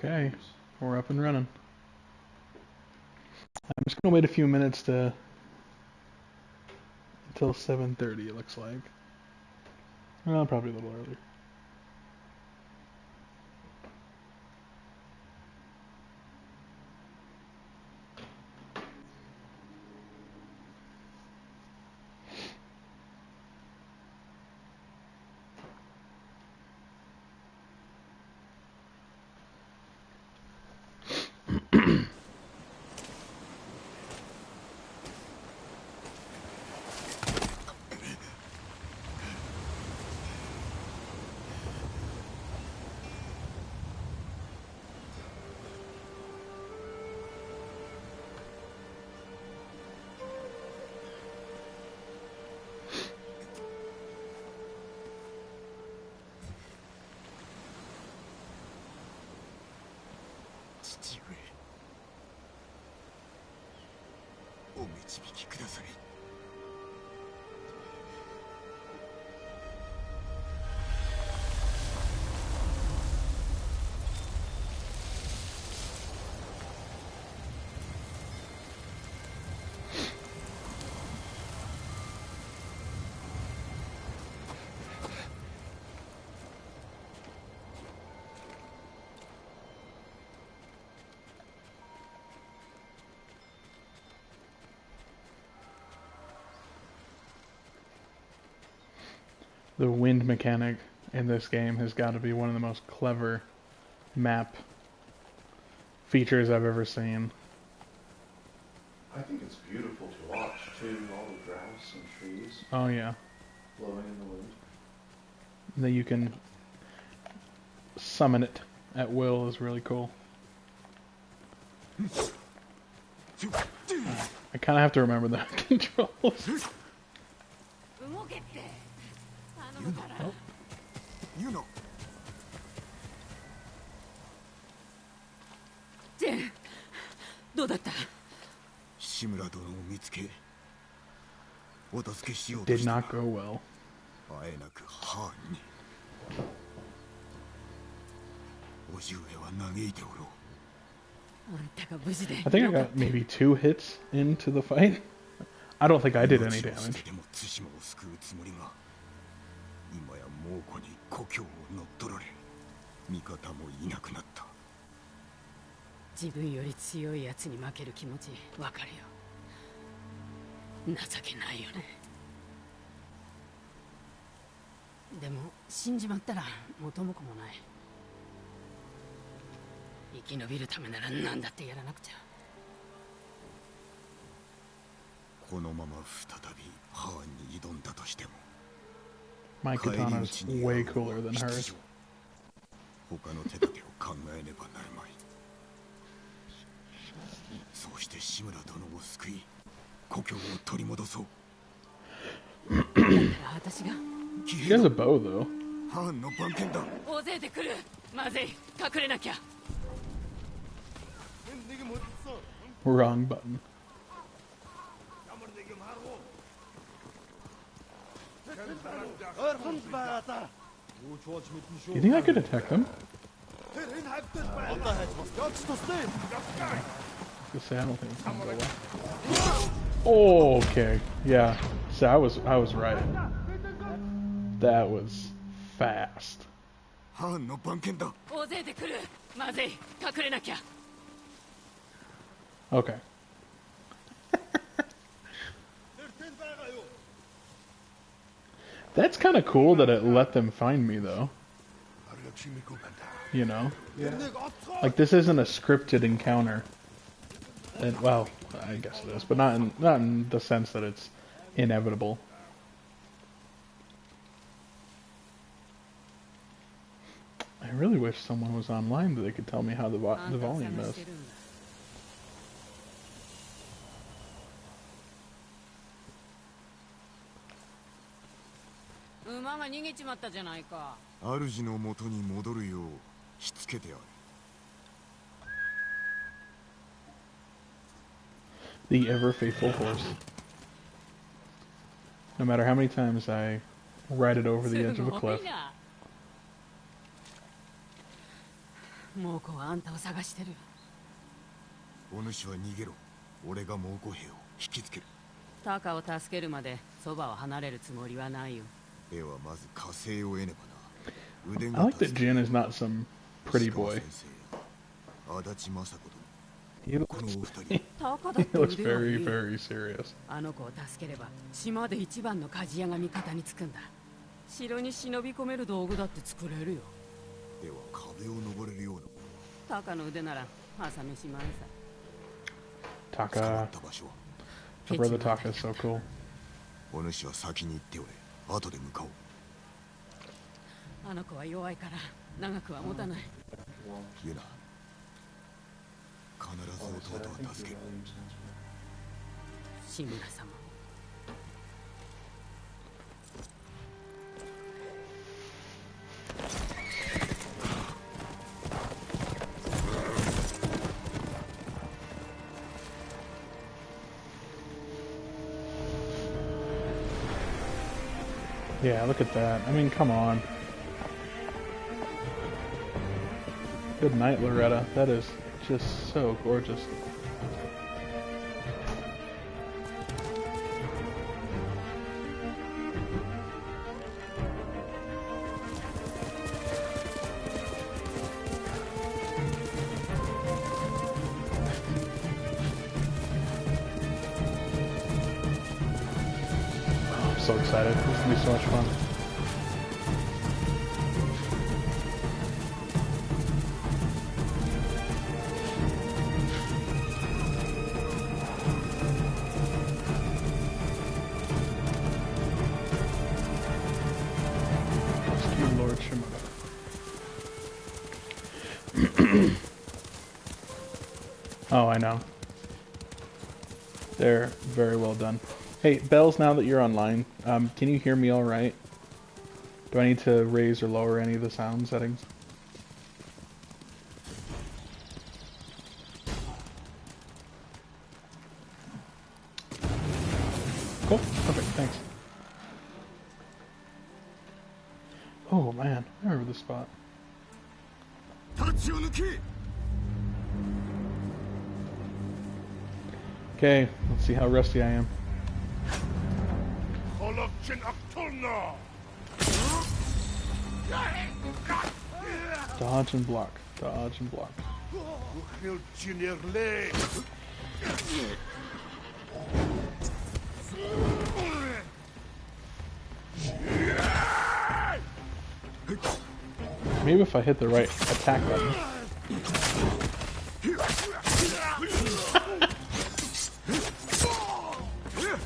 Okay, we're up and running. I'm just gonna wait a few minutes until 7:30. It looks like. Well, probably a little earlier. The wind mechanic in this game has got to be one of the most clever map features I've ever seen. I think it's beautiful to watch too, all the grass and trees Oh yeah. blowing in the wind. And that you can summon it at will is really cool. I kind of have to remember the controls. Oh. どうだった？ 志村殿を見つけ、お助けしようと Did したが not go well. あえなくハーンに。叔父上は嘆いておろう。 あんたが無事で。 I think I got maybe 2 hits into the fight. I don't think I did any 命を捨 damage. てでも対馬を救うつもりが、今や猛虎に故郷を乗っ取られ、味方もいなくなった。 自分より強いやつに負ける気持ちわかるよ。情けないよね。でも死んじまったら元も子もない。生き延びるためなら何だってやらなくちゃ。このまま再びハーンに挑んだとしても、 My katana's way cooler than hers. 他の手立てを考えねばなるまい。 そうして志村殿を救い、故郷を取り戻そう。私が。 She has a bow though. ハーンの番犬だ。大勢で来る。まずい。隠れなきゃ。 Wrong button. You think I could attack them? Just say I don't think it's gonna go well. Oh, okay, yeah. So I was right. That was fast. ハーンの番犬だ。大勢で来る。まずい。隠れなきゃ。 Okay. That's kind of cool that it let them find me, though. You know? Yeah. Like, this isn't a scripted encounter. And, well, I guess it is, but not in the sense that it's inevitable. I really wish someone was online that they could tell me how the volume is. 馬が逃げちまったじゃないか。主の元に戻るようしつけてある。 The ever faithful horse. No matter how many times I ride it over the edge of a cliff. 猛虎はあんたを探してる。お主は逃げろ。俺が猛虎兵を引きつける。タカを助けるまでそばを離れるつもりはないよ。ではまず火星を得ねばな。腕 I が like that Jin is not some pretty boy. 足立政子 He 殿、このお looks, 二人。タカだっ he て looks 腕は very, いい。 very serious. あの子を助ければ島で一番の鍛冶屋が味方につくんだ。城に忍び込める道具だって作れるよ。では壁を登れるようなもの。タカの腕なら朝飯前さ。捕ま Taka, った場所は。 my brother Taka is so cool. お主は先に行っておれ。後で向かおう。あの子は弱いから長くは持たない。ユナ、必ず弟は助ける。志村様も。Yeah, look at that. I mean, come on. Good night, Loretta. That is just so gorgeous. Oh, I'm so excited. This is gonna be so much fun. Rescue Lord Shimura. Oh, I know. They're very well done. Hey, Bells, now that you're online, can you hear me all right? Do I need to raise or lower any of the sound settings? Cool. Perfect. Thanks. Oh, man. I remember this spot. タッチを抜け。 Okay, let's see how rusty I am. Dodge and block. Dodge and block. Maybe if I hit the right attack button.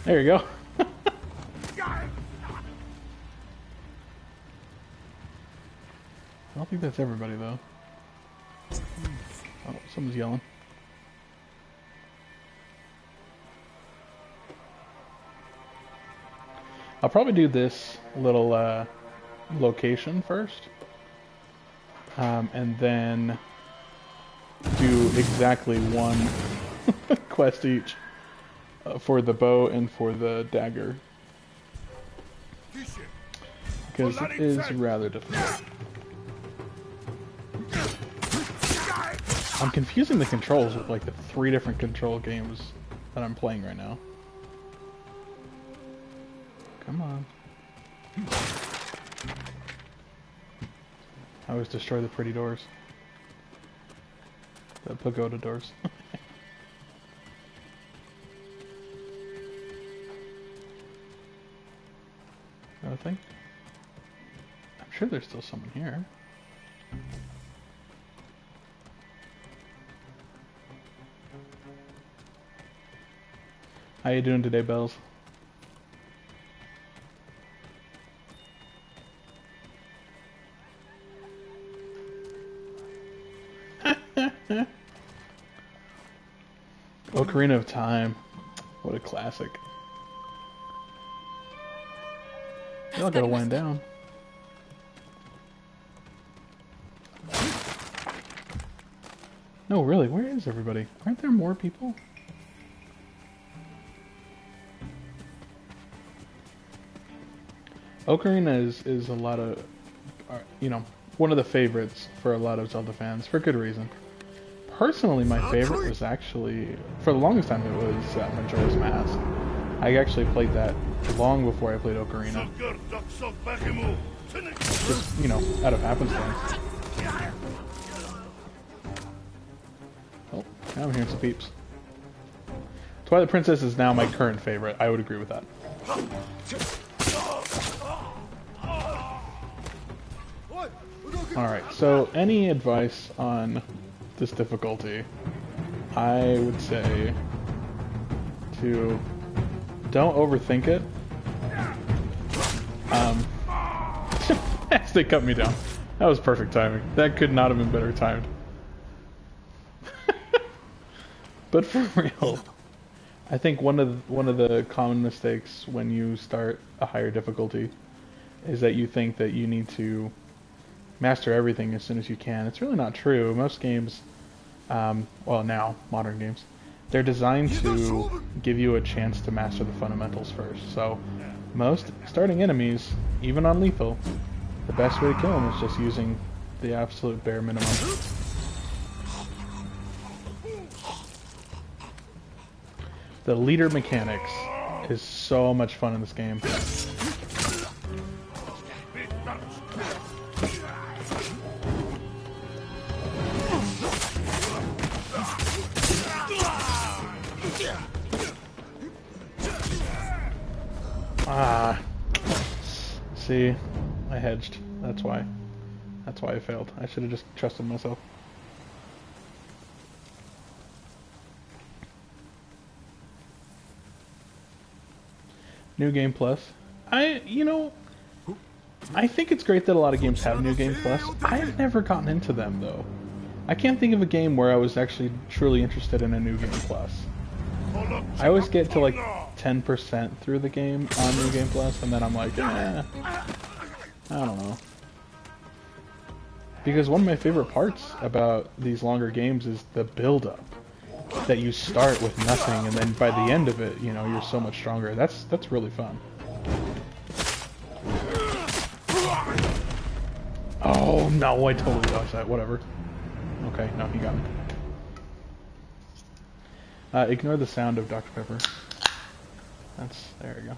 There you go. I don't think that's everybody though. Oh, someone's yelling. I'll probably do this little location first. And then do exactly one quest each for the bow and for the dagger. Because it is rather difficult. I'm confusing the controls with like the 3 different control games that I'm playing right now. Come on. I always destroy the pretty doors. The pagoda doors. Another thing? I'm sure there's still someone here. How you doing today, Bells? Ocarina of Time. What a classic. Y'all gotta wind down. No, really, where is everybody? Aren't there more people? Ocarina is a lot of, you know, one of the favorites for a lot of Zelda fans, for good reason. Personally, my favorite was actually, for the longest time, it was Majora's Mask. I actually played that long before I played Ocarina. Just, you know, out of happenstance. Oh, now I'm hearing some peeps. Twilight Princess is now my current favorite. I would agree with that. Alright, so any advice on this difficulty? I would say to don't overthink it. As they cut me down. That was perfect timing. That could not have been better timed. But for real, I think one of the common mistakes when you start a higher difficulty is that you think that you need to master everything as soon as you can. It's really not true. Most games, well now, modern games, they're designed to give you a chance to master the fundamentals first. So most starting enemies, even on lethal, the best way to kill them is just using the absolute bare minimum. The leader mechanics is so much fun in this game. Ah, see, I hedged. That's why. That's why I failed. I should have just trusted myself. New Game Plus. I think it's great that a lot of games have New Game Plus. I've never gotten into them though. I can't think of a game where I was actually truly interested in a New Game Plus. I always get to like 10% through the game on New Game Plus, and then I'm like, I don't know. Because one of my favorite parts about these longer games is the build-up. That you start with nothing, and then by the end of it, you know, you're so much stronger. That's really fun. Oh no, I totally dodged that. Whatever. Okay, no, he got me. Ignore the sound of Dr. Pepper. There we go.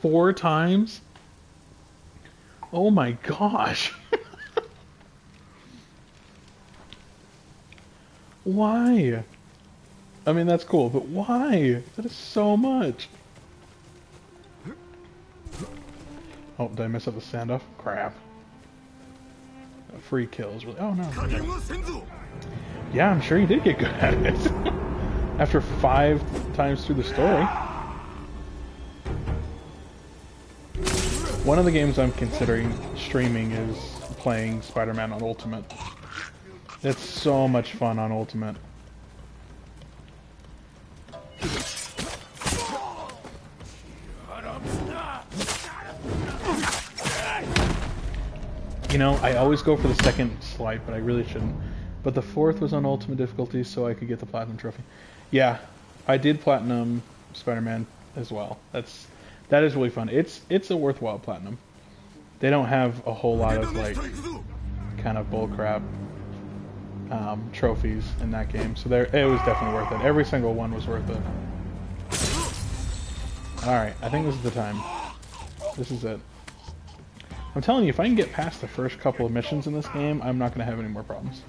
4 times? Oh my gosh. Why? I mean, that's cool, but why? That is so much. Oh, did I mess up the standoff? Crap. A free kill is really... Oh, no. Yeah, I'm sure you did get good at it. After 5 times through the story. One of the games I'm considering streaming is playing Spider-Man on Ultimate. It's so much fun on Ultimate. You know, I always go for the second slight, but I really shouldn't. But the 4th was on Ultimate difficulty, so I could get the Platinum Trophy. Yeah, I did Platinum Spider-Man as well. That is really fun. It's a worthwhile Platinum. They don't have a whole lot of, like, kind of bullcrap trophies in that game, so it was definitely worth it. Every single one was worth it. Alright, I think this is the time. This is it. I'm telling you, if I can get past the first couple of missions in this game, I'm not going to have any more problems.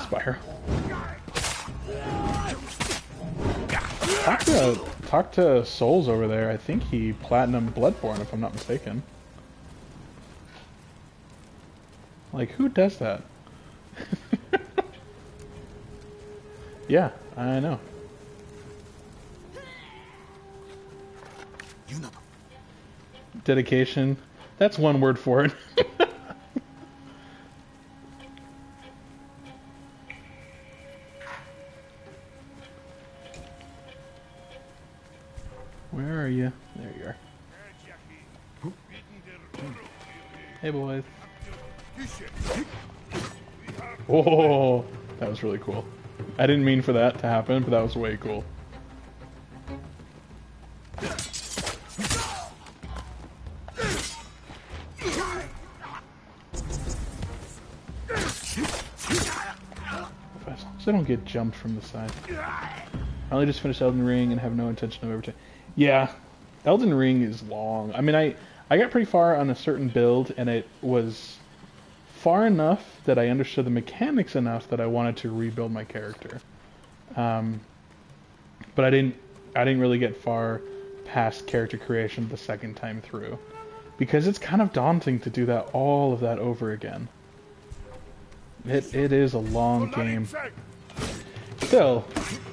Spire. Talk to Souls over there. I think he Platinum Bloodborne, if I'm not mistaken. Like, who does that? Yeah, I know. Dedication. That's one word for it. Where are you? There you are. Hey, boys. Oh, that was really cool. I didn't mean for that to happen, but that was way cool. So I don't get jumped from the side. I only just finished Elden Ring and have no intention of ever to. Yeah, Elden Ring is long. I mean, I got pretty far on a certain build, and it was far enough that I understood the mechanics enough that I wanted to rebuild my character. But I didn't really get far past character creation the second time through, because it's kind of daunting to do that all of that over again. It is a long game. Still,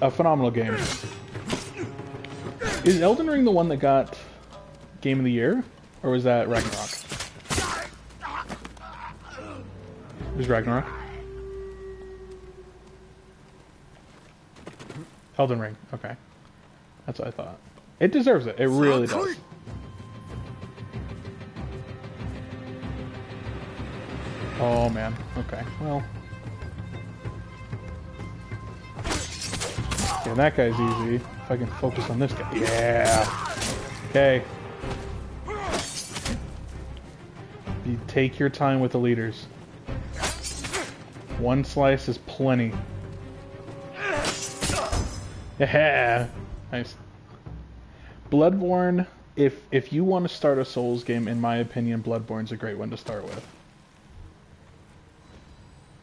a phenomenal game. Is Elden Ring the one that got Game of the Year? Or was that Ragnarok? It was Ragnarok? Elden Ring, okay. That's what I thought. It deserves it. It really does. Oh man, okay, well. Yeah, that guy's easy. If I can focus on this guy. Yeah! Okay. You take your time with the leaders. One slice is plenty. Yeah! Nice. Bloodborne, if you want to start a Souls game, in my opinion, Bloodborne's a great one to start with.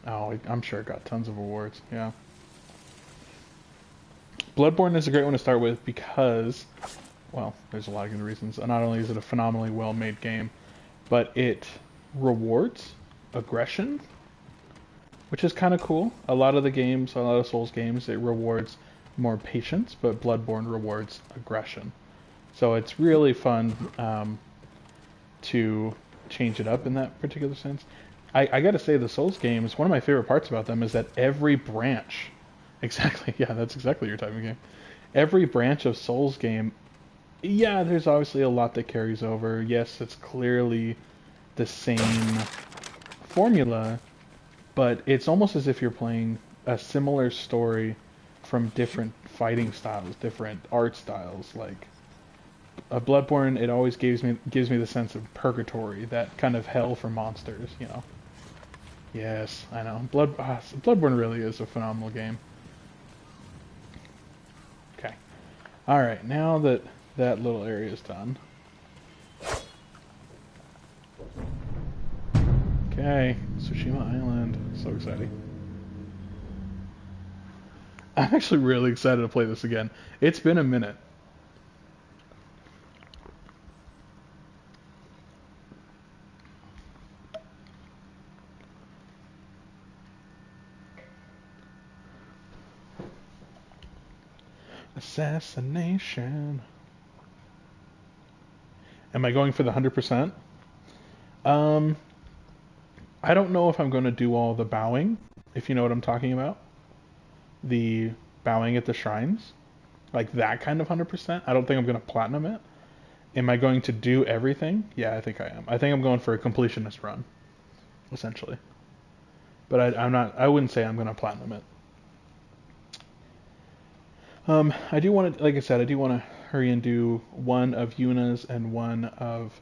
Oh, I'm sure it got tons of awards, yeah. Bloodborne is a great one to start with because, well, there's a lot of good reasons. Not only is it a phenomenally well-made game, but it rewards aggression, which is kind of cool. A lot of the games, a lot of Souls games, it rewards more patience, but Bloodborne rewards aggression. So it's really fun to change it up in that particular sense. I gotta say, the Souls games, one of my favorite parts about them is that every branch, exactly, yeah, that's exactly your type of game. Every branch of Souls game, yeah, there's obviously a lot that carries over. Yes, it's clearly the same formula, but it's almost as if you're playing a similar story from different fighting styles, different art styles. Like a Bloodborne, it always gives me the sense of purgatory, that kind of hell for monsters, you know. Yes, I know. Bloodborne really is a phenomenal game. Okay. Alright, now that that little area is done. Okay, Tsushima Island. So exciting. I'm actually really excited to play this again. It's been a minute. Assassination. Am I going for the 100%? I don't know if I'm going to do all the bowing, if you know what I'm talking about. The bowing at the shrines. Like that kind of 100%. I don't think I'm going to platinum it. Am I going to do everything? Yeah, I think I am. I think I'm going for a completionist run, essentially. But I wouldn't say I'm going to platinum it. I do want to, like I said, I do want to hurry and do one of Yuna's and one of,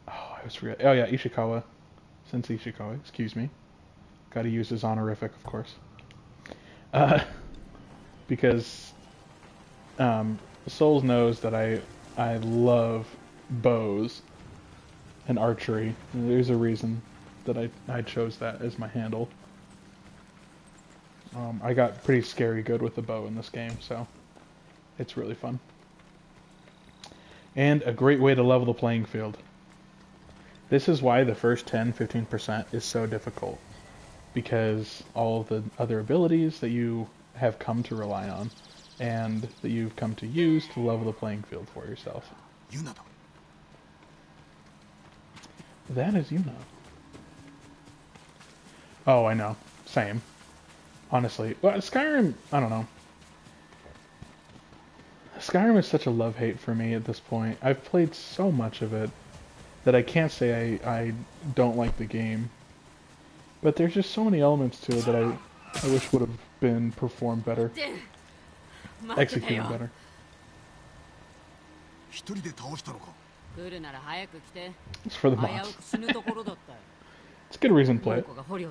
oh, I was forgetting. Oh yeah, Ishikawa. Sensei Ishikawa, excuse me. Gotta use his honorific, of course. Because Souls knows that I love bows and archery. And there's a reason that I chose that as my handle. I got pretty scary good with the bow in this game, so it's really fun. And a great way to level the playing field. This is why the first 10-15% is so difficult. Because all of the other abilities that you have come to rely on and that you've come to use to level the playing field for yourself. Yuna. That is Yuna. Oh, I know. Same. Honestly. Well, Skyrim, I don't know. Skyrim is such a love-hate for me at this point. I've played so much of it that I can't say I don't like the game. But there's just so many elements to it that I wish would have been performed better. Executed better. It's for the mods. It's a good reason to play it.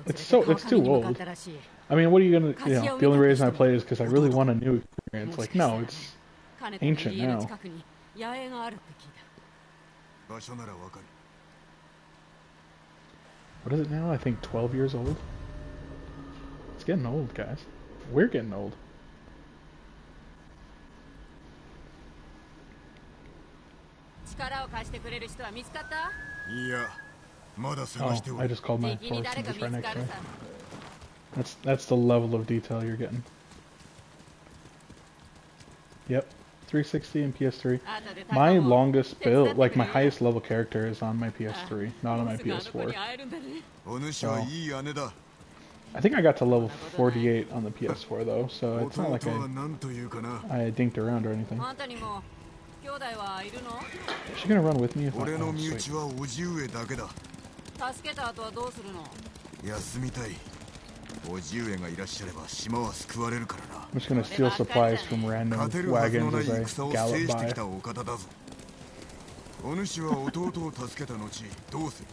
It's too old. I mean, what are you gonna, the only reason I play it is because I really want a new experience. Like, no, it's ancient now. 場所ならわかる。 What is it now? I think 12 years old? It's getting old, guys. We're getting old. Oh, I just called my force and just right next to me. That's the level of detail you're getting. Yep. 360 and PS3. My longest build, like my highest level character is on my PS3, not on my PS4. So, I think I got to level 48 on the PS4 though, so it's not like I dinked around or anything. Is she gonna run with me if I... Oh, sweet. 叔父上がいらっしゃれば島は救われるからな。 I'm just gonna steal supplies from random wagons as I gallop by. お主は弟を助けた後どうする？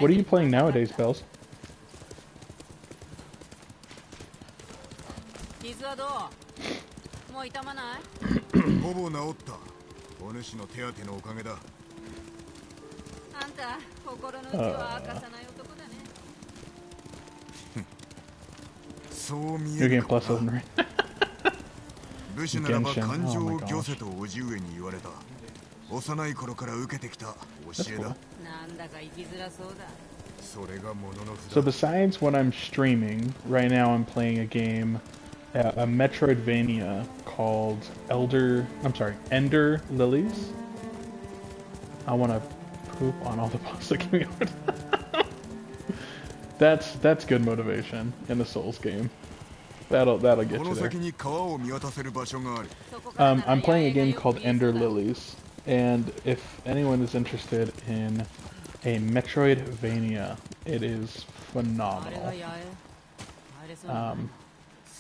What are you playing nowadays, Bells? ほぼ治った。お主の手当てのおかげだ。あんた心の内は明かさない男だね。 New Game Plus Elden Ring. 武士ならば感情を御せと叔父上に言われた。幼い頃から受けてきた教えだ。それがものの札。 So besides what I'm streaming, right now I'm playing a game, a Metroidvania called Ender Lilies. I want to poop on all the pasta. Give me That's good motivation in a Souls game. That'll get you there. I'm playing a game called Ender Lilies, and if anyone is interested in a Metroidvania, it is phenomenal.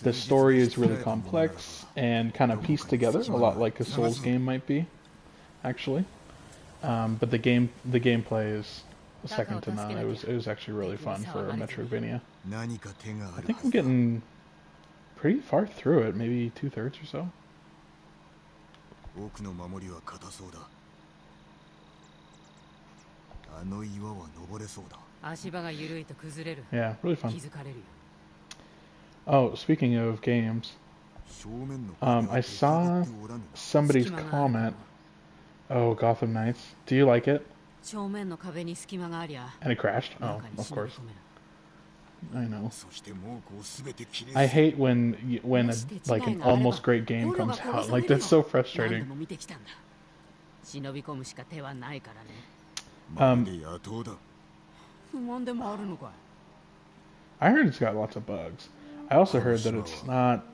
The story is really complex and kind of pieced together, a lot like a Souls game might be, actually. But the gameplay is second to none. It was actually really fun for a Metroidvania. I think I'm getting pretty far through it, maybe 2/3 or so. Yeah, really fun. Oh, speaking of games, I saw somebody's comment. Oh, Gotham Knights. Do you like it? And it crashed? Oh, of course. I know. I hate when like an almost great game comes out. Like, that's so frustrating. I heard it's got lots of bugs. I also heard that it's not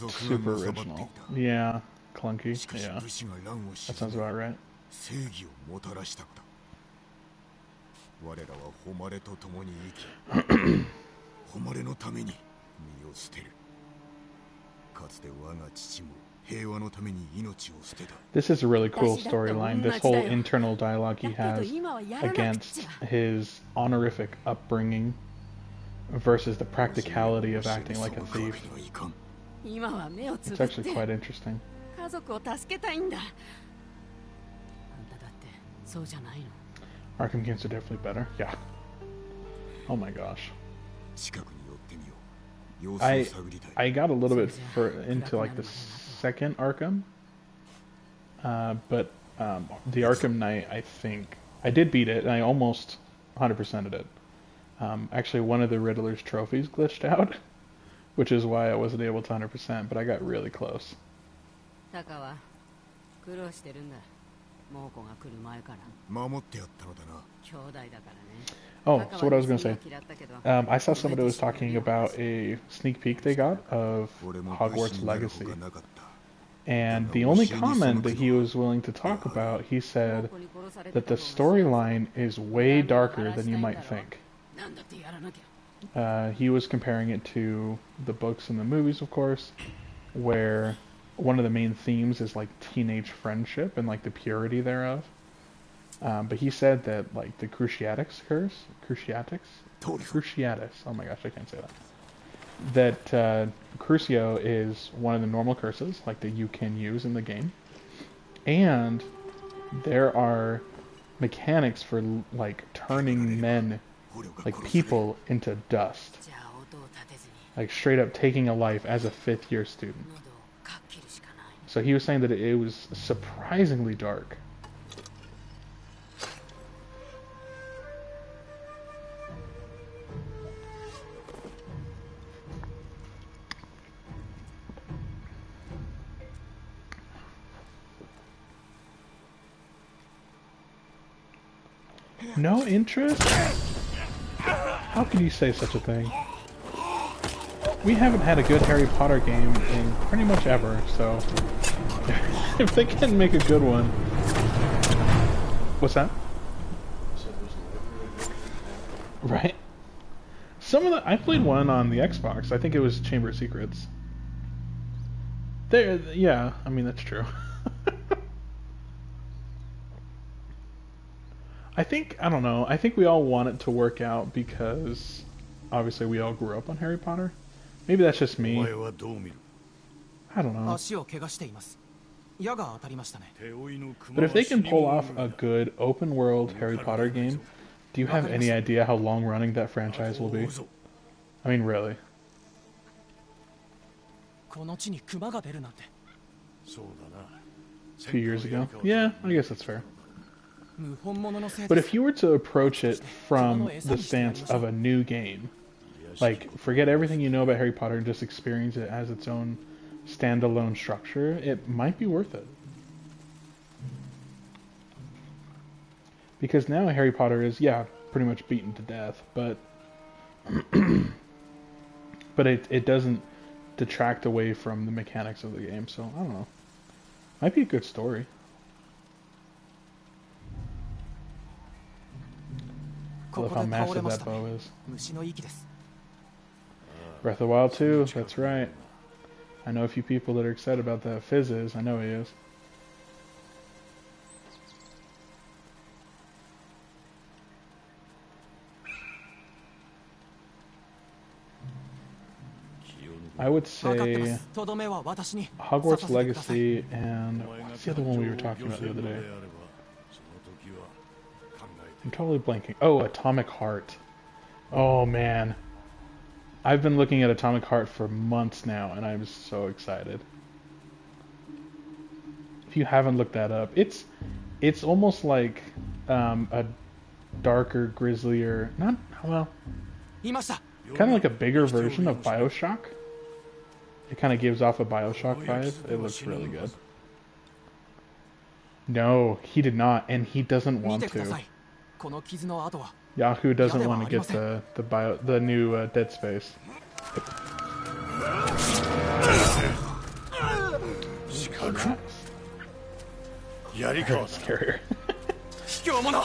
super original. Yeah, clunky. Yeah, that sounds about right. 我らは誉れと共に生き誉れのために身を捨てるかつて我が父も平和のために命を捨てた This is a really cool storyline, this whole internal dialogue he has against his honorific upbringing versus the practicality of acting like a thief. It's actually quite interesting. Arkham games are definitely better. Yeah. Oh my gosh. I got a little bit into like the second Arkham, but the Arkham Knight, I think I did beat it, and I almost 100%ed it. Actually, one of the Riddler's trophies glitched out, which is why I wasn't able to 100%, but I got really close. Oh, so what I was going to say, I saw somebody was talking about a sneak peek they got of Hogwarts Legacy, and the only comment that he was willing to talk about, he said that the storyline is way darker than you might think. He was comparing it to the books and the movies, of course, where one of the main themes is like teenage friendship and like the purity thereof. But he said that like the通るぞ。 Cruciatus. Oh my gosh, I can't say that. That Crucio is one of the normal curses, like that you can use in the game, and there are mechanics for like turning men, 捕虜が like 殺される people, into dust, じゃあ音を立てずに like straight up taking a life as a fifth-year student. 喉をかっ切るしかない。 So he was saying that it was surprisingly dark. No interest? How can you say such a thing? We haven't had a good Harry Potter game in pretty much ever, so if they can make a good one. What's that? So there's never a good one. Right? Some of the I played one on the Xbox. I think it was Chamber of Secrets. There, yeah. I mean that's true. I don't know. I think we all want it to work out because obviously we all grew up on Harry Potter. Maybe that's just お me. 前はどう見る I don't know. 足を怪我しています。矢が当たりましたね。手負いの熊 But は if they can 死に pull 物 off 狂い a だ good open world Harry Potter game, do you have any idea how long running that franchise will 追 be? うぞ I mean, really. この地に熊が出るなんて。そうだな 2 years ago? Yeah, I guess that's fair. 無本物のせい But です if you were to approach it from the stance of a new game, like forget everything you know about Harry Potter and just experience it as its own standalone structure, it might be worth it. Because now Harry Potter is, yeah, pretty much beaten to death, but but it doesn't detract away from the mechanics of the game, so I don't know. Might be a good story. I こ love こ how で倒れ massive まし that たね bow is. 虫の息です。 Breath of the Wild 2, that's right. I know a few people that are excited about that. Fizz is, I know he is. I would 分かってま say す。とどめは私に。 Hogwarts 刺させてください。 Legacy and お前が what's the other one we were talking 感 about 情 the を other 漁せるの day? であればその時は考え I'm て totally blanking. Oh, Atomic Heart. Oh man. I've been looking at Atomic Heart for months now and I'm so excited. If you haven't looked that up, it's almost like a darker, grislier, not well, いました。 kind of like a bigger version of BioShock. It kind of gives off a BioShock vibe. It looks really good. No, he did not, and he doesn't 見 want てくだ to. さい。この傷の跡は。 Yahoo doesn't Yeah, want to they get won't. the new Dead Space. 四角やりか Scarier. 卑怯者。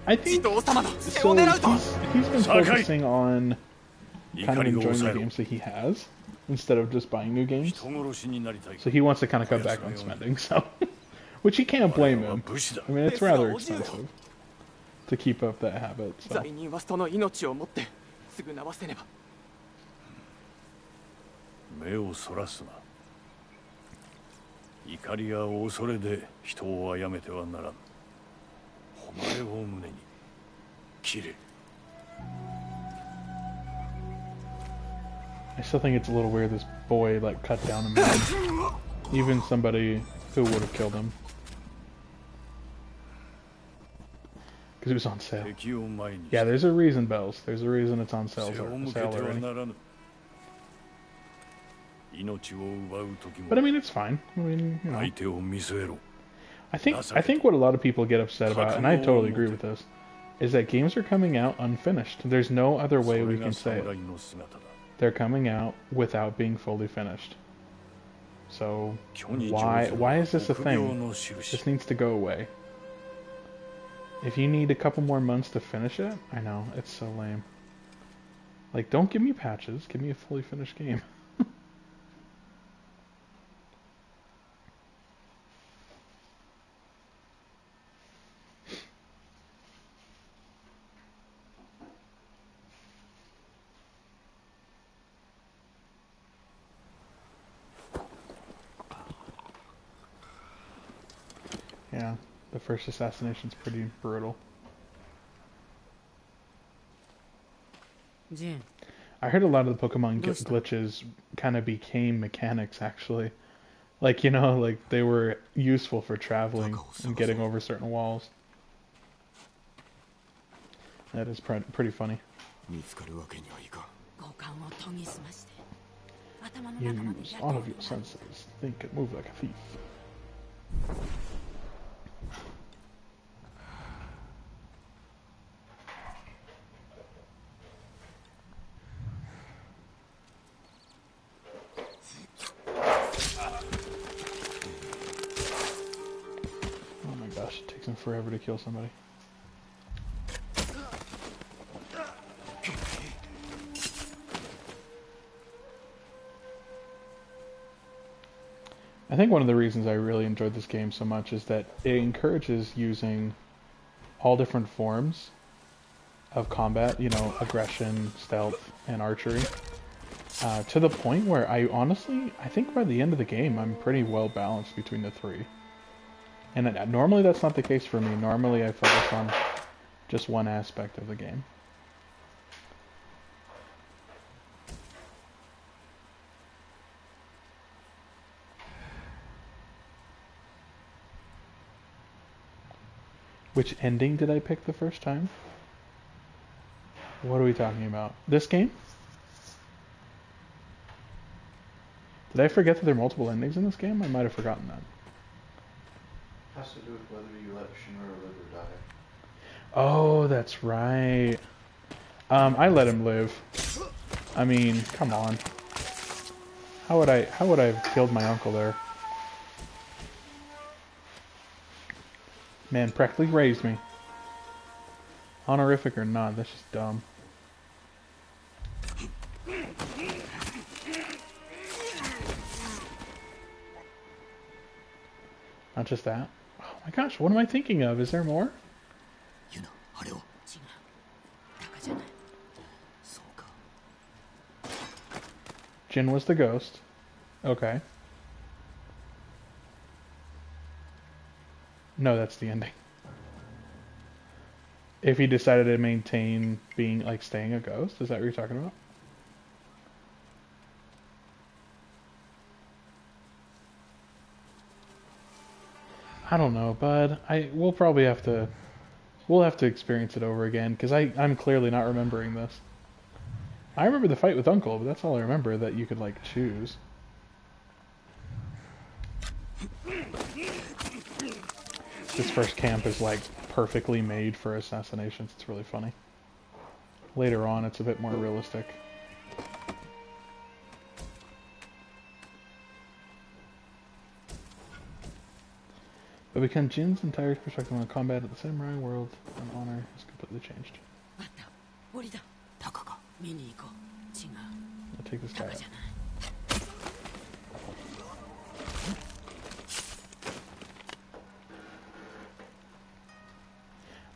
I 地 think 頭様の背 so. を狙うと。 He's been focusing on kind of 怒りを enjoying 抑 the えろ games that he has instead of just buying new games. 人殺しになりたい So he wants to kind of cut back on spending. So, which you can't blame 我々は him. 武士だ I mean, it's rather expensive to keep up that habit. So 罪人はその命をもって償わせねば。目をそらすな怒りや恐れで人を殺めてはならん誉れを胸に切れ I still think it's a little weird this boy like cut down a man, even somebody who would have killed him, because it was on sale. 敵を前に Yeah, there's a reason, Bells. There's a reason it's on 背 sale, を向けて sale は already. ならぬ命を奪う時 But I も mean, it's fine. I mean, you know. 相手を見据えろ I think what a lot of people get upset about, and I totally agree with this, is that games are coming out unfinished. There's no other そ way れ we が can say it. 侍の姿だ They're coming out without being fully finished. So 虚に why is this a 臆病 thing? の印 This needs to go away. If you need a couple more months to finish it, I know, it's so lame. Like, don't give me patches, give me a fully finished game. Yeah, the first assassination's pretty brutal. ジン I heard a lot of the Pokemon Those- glitches kind of became mechanics, actually. Like, you know, like they were useful for traveling and getting over certain walls. That is pretty funny. 見つかるわけにはいかん。五感を研ぎ澄まして頭の You 中まで use 雇 all う of your senses. Think and move like a thief. Oh my gosh, it takes him forever to kill somebody. I think one of the reasons I really enjoyed this game so much is that it encourages using all different forms of combat, you know, aggression, stealth, and archery, to the point where I think by the end of the game, I'm pretty well balanced between the three. And normally that's not the case for me. Normally I focus on just one aspect of the game. Which ending did I pick the first time? What are we talking about? This game? Did I forget that there are multiple endings in this game? I might have forgotten that. Has to do with whether you let Shimura live or die. Oh, that's right. I let him live. I mean, come on. How would I have killed my uncle there? Man practically raised me. Honorific or not, that's just dumb. Not just that. Oh my gosh, what am I thinking of? Is there more? ユナ、あれを。違うタカじゃない そうか。 Jin was the ghost. Okay. No, that's the ending. If he decided to maintain being, like, staying a ghost? Is that what you're talking about? I don't know, bud. We'll probably have to... We'll have to experience it over again, because I'm clearly not remembering this. I remember the fight with Uncle, but that's all I remember, that you could, like, choose. This first camp is, like, perfectly made for assassinations. It's really funny. Later on, it's a bit more realistic. But because Jin's entire perspective on combat at the samurai world and honor has completely changed. あった檻だタカか。見に行こう違う I'll take this タ guy カ out. じゃない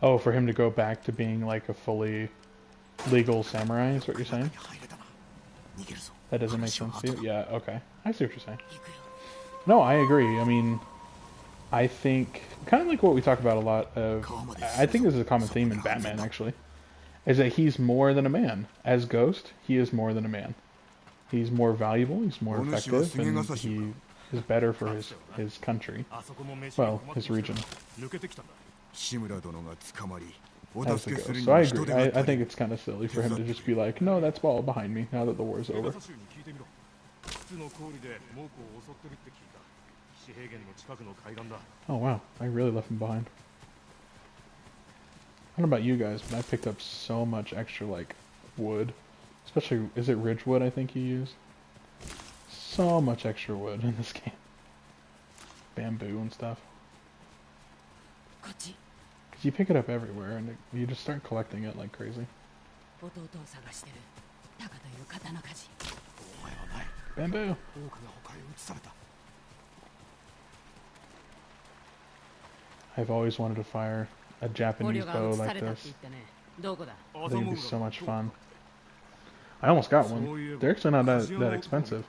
Oh, for him to go back to being like a fully legal samurai is what you're saying? 入れたな。逃げるぞ。 That doesn't make 話は sense to 後 you? だ Yeah, okay. I see what you're saying. 行くよ No, I agree. I mean, I think kind of like what we talk about a lot of. I think this is a common theme in Batman actually, is that he's more than a man. As Ghost, he is more than a man. He's more valuable. He's more effective, and he is better for his country. あそこも飯 Well, に困って his ました region 抜けてきたんだ 志村殿が捕まり、お as the 助けする Ghost. に So は I 人 agree. 手が I 足り think ん。 it's kind of silly for him to just be like, no, that's all behind me now that the war's ペ over. ガサ州に聞いてみろ靴の氷で猛虎を襲ってるって聞いた騎士平原の近くの海岸だ Oh wow, I really left him behind. I don't know about you guys, but I picked up so much extra like wood. Especially, is it Ridgewood I think you use? So much extra wood in this game. Bamboo and stuff. こっち Because you pick it up everywhere and you just start collecting it like crazy. 弟を探してるタカという刀鍛冶お前はない。 Bamboo! 多くが他へ移された。 I've always wanted to fire a 捕 Japanese 虜が bow 移さ like れたって this. 言ってねどこだ I think it'd be so much fun. I almost got one. They're actually not that expensive.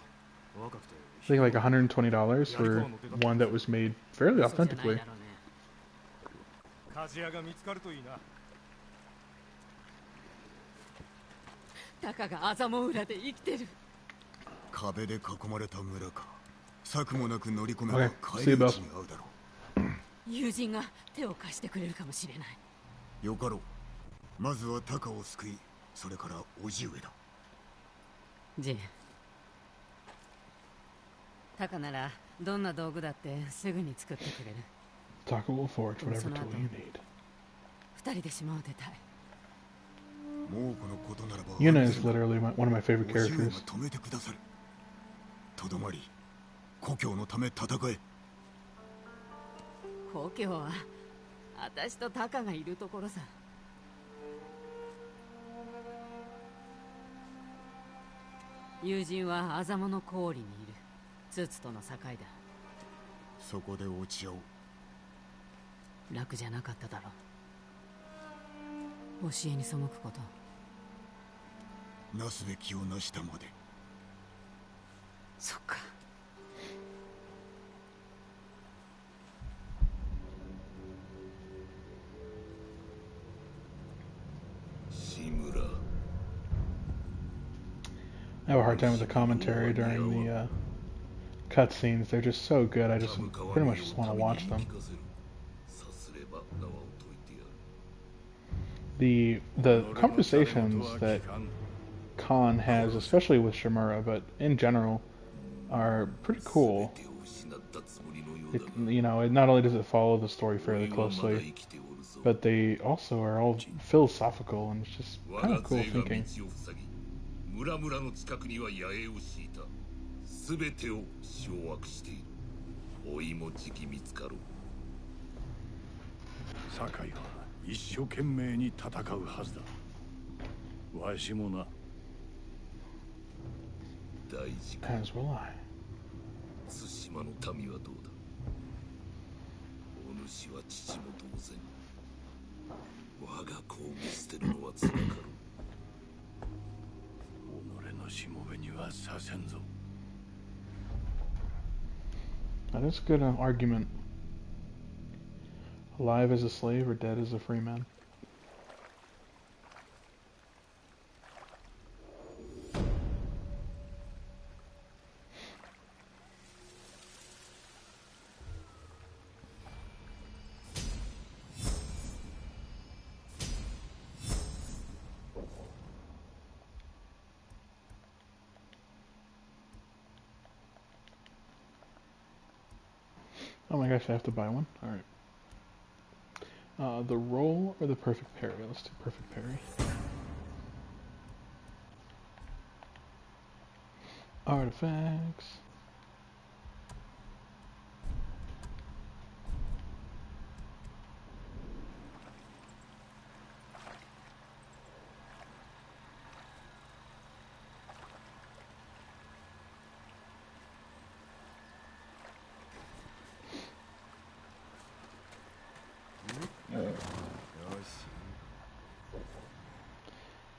若くて I think like $120 for one that was made fairly 嘘じゃない authentically. だろうね鍛冶屋が見つかるといいな。タカがアザモ裏で生きてる。壁で囲まれた村か。策もなく乗り込めば Okay, 帰り see you, 道 boss. に合うだろ友人が手を貸してくれるかもしれない。う。よかろう。まずはタカを救い、それから叔父上だ。ジン、タカならどんな道具だってすぐに作ってくれる。 Taka will forge whatever tool you need. 二人で島を出たい。もうこのことならば Yuna is literally one of my favorite 叔父上が characters. 止めてくださる。とどまり、故郷のため戦え。故郷は私とタカがいるところさ。友人はアザモの氷にいる。ツツとの境だ。そこで落ち合おう。楽じゃなかっただろう。教えに背くこと。なすべきをなしたまで。そっか。志村。 I have a hard time with the commentary during the cutscenes. They're just so good. I just pretty much just want to watch them. The conversations that Khan has, especially with Shimura, but in general, are pretty cool. You know, not only does it follow the story fairly closely, but they also are all philosophical, and it's just kind of cool thinking. 村々の近くには野営を敷いた。すべてを掌握している。おいもじき見つかろう。堺は一生懸命に戦うはずだ。わしもな。大事か。 As will I. 対馬の民はどうだ。お主は父も同然。我が子を見捨てるのはつらかろう。 しもべにはさせんぞ。 That is a good argument. Alive as a slave or dead as a free man. Oh my gosh, I have to buy one? Alright. The roll or the perfect parry? Let's do perfect parry. Artifacts.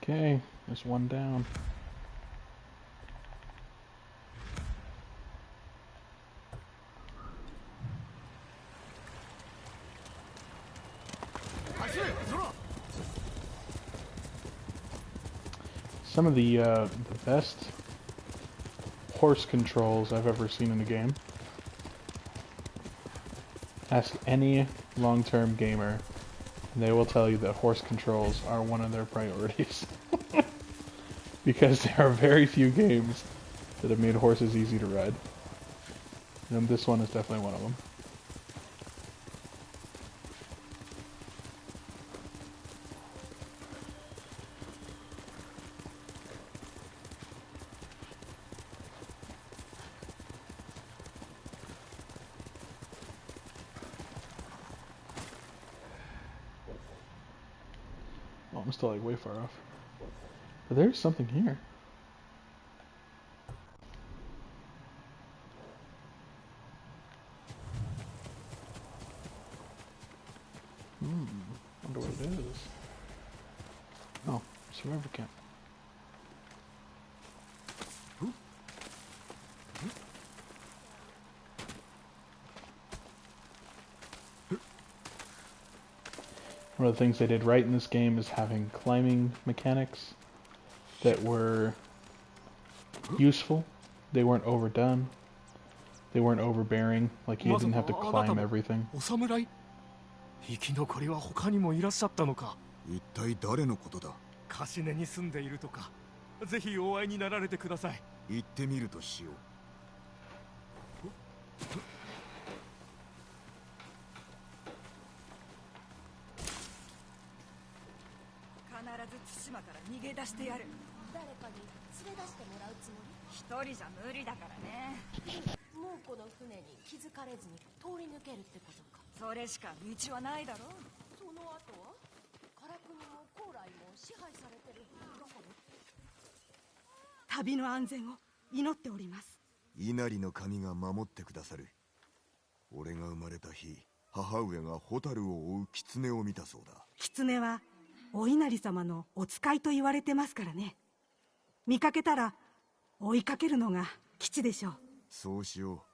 Okay, there's one down. Some of the best horse controls I've ever seen in a game. Ask any long-term gamer, and they will tell you that horse controls are one of their priorities. Because there are very few games that have made horses easy to ride. And this one is definitely one of them. Oh, I'm still like way far off. But there's something here. Wonder what it is. Oh, survivor camp. One of the things they did right in this game is having climbing mechanics that were useful. They weren't overdone. They weren't overbearing. Like you didn't have to climb everything. お侍生き残りは他にもいらっしゃったのか。一体誰のことだ。カシネに住んでいるとか。ぜひお会いになられてください。行ってみるとしよう。必ず対馬から逃げ出してやる。誰かに連れ出してもらうつもり？一人じゃ無理だからね。もうこの船に気づかれずに通り抜けるってことか。それしか道はないだろう。その後はカラクニも高麗も支配されてる。どこに？旅の安全を祈っております。稲荷の神が守ってくださる。俺が生まれた日、母上が蛍を追う狐を見たそうだ。狐はお稲荷様のお使いと言われてますからね。見かけたら追いかけるのが吉でしょう。そうしよ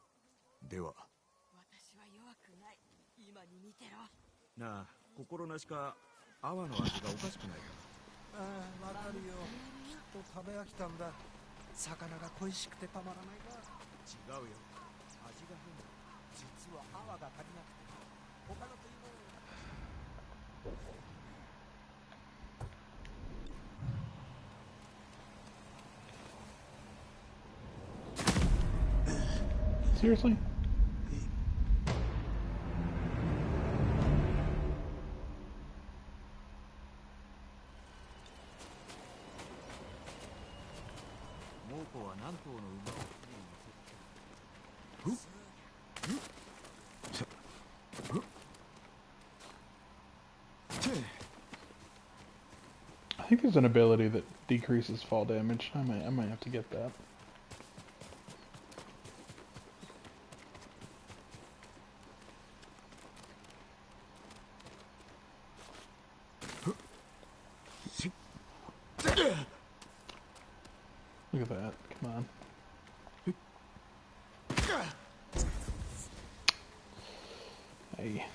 う。では。私は弱くない。今に見てろ。なあ、心なしか泡の味がおかしくないか。ああ、わかるよ。きっと食べ飽きたんだ。魚が恋しくてたまらないな。違うよ。味が変だ。実は泡が足りなくて。他の食い物。Seriously? I think there's an ability that decreases fall damage. I might have to get that. Look at that. Come on. Hey.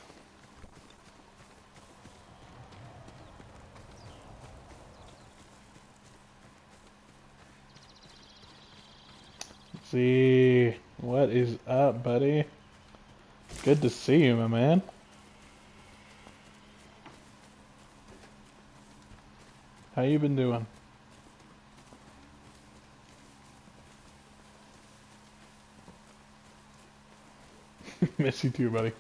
Let's see. What is up, buddy? Good to see you, my man. How you been doing? Miss you too, buddy.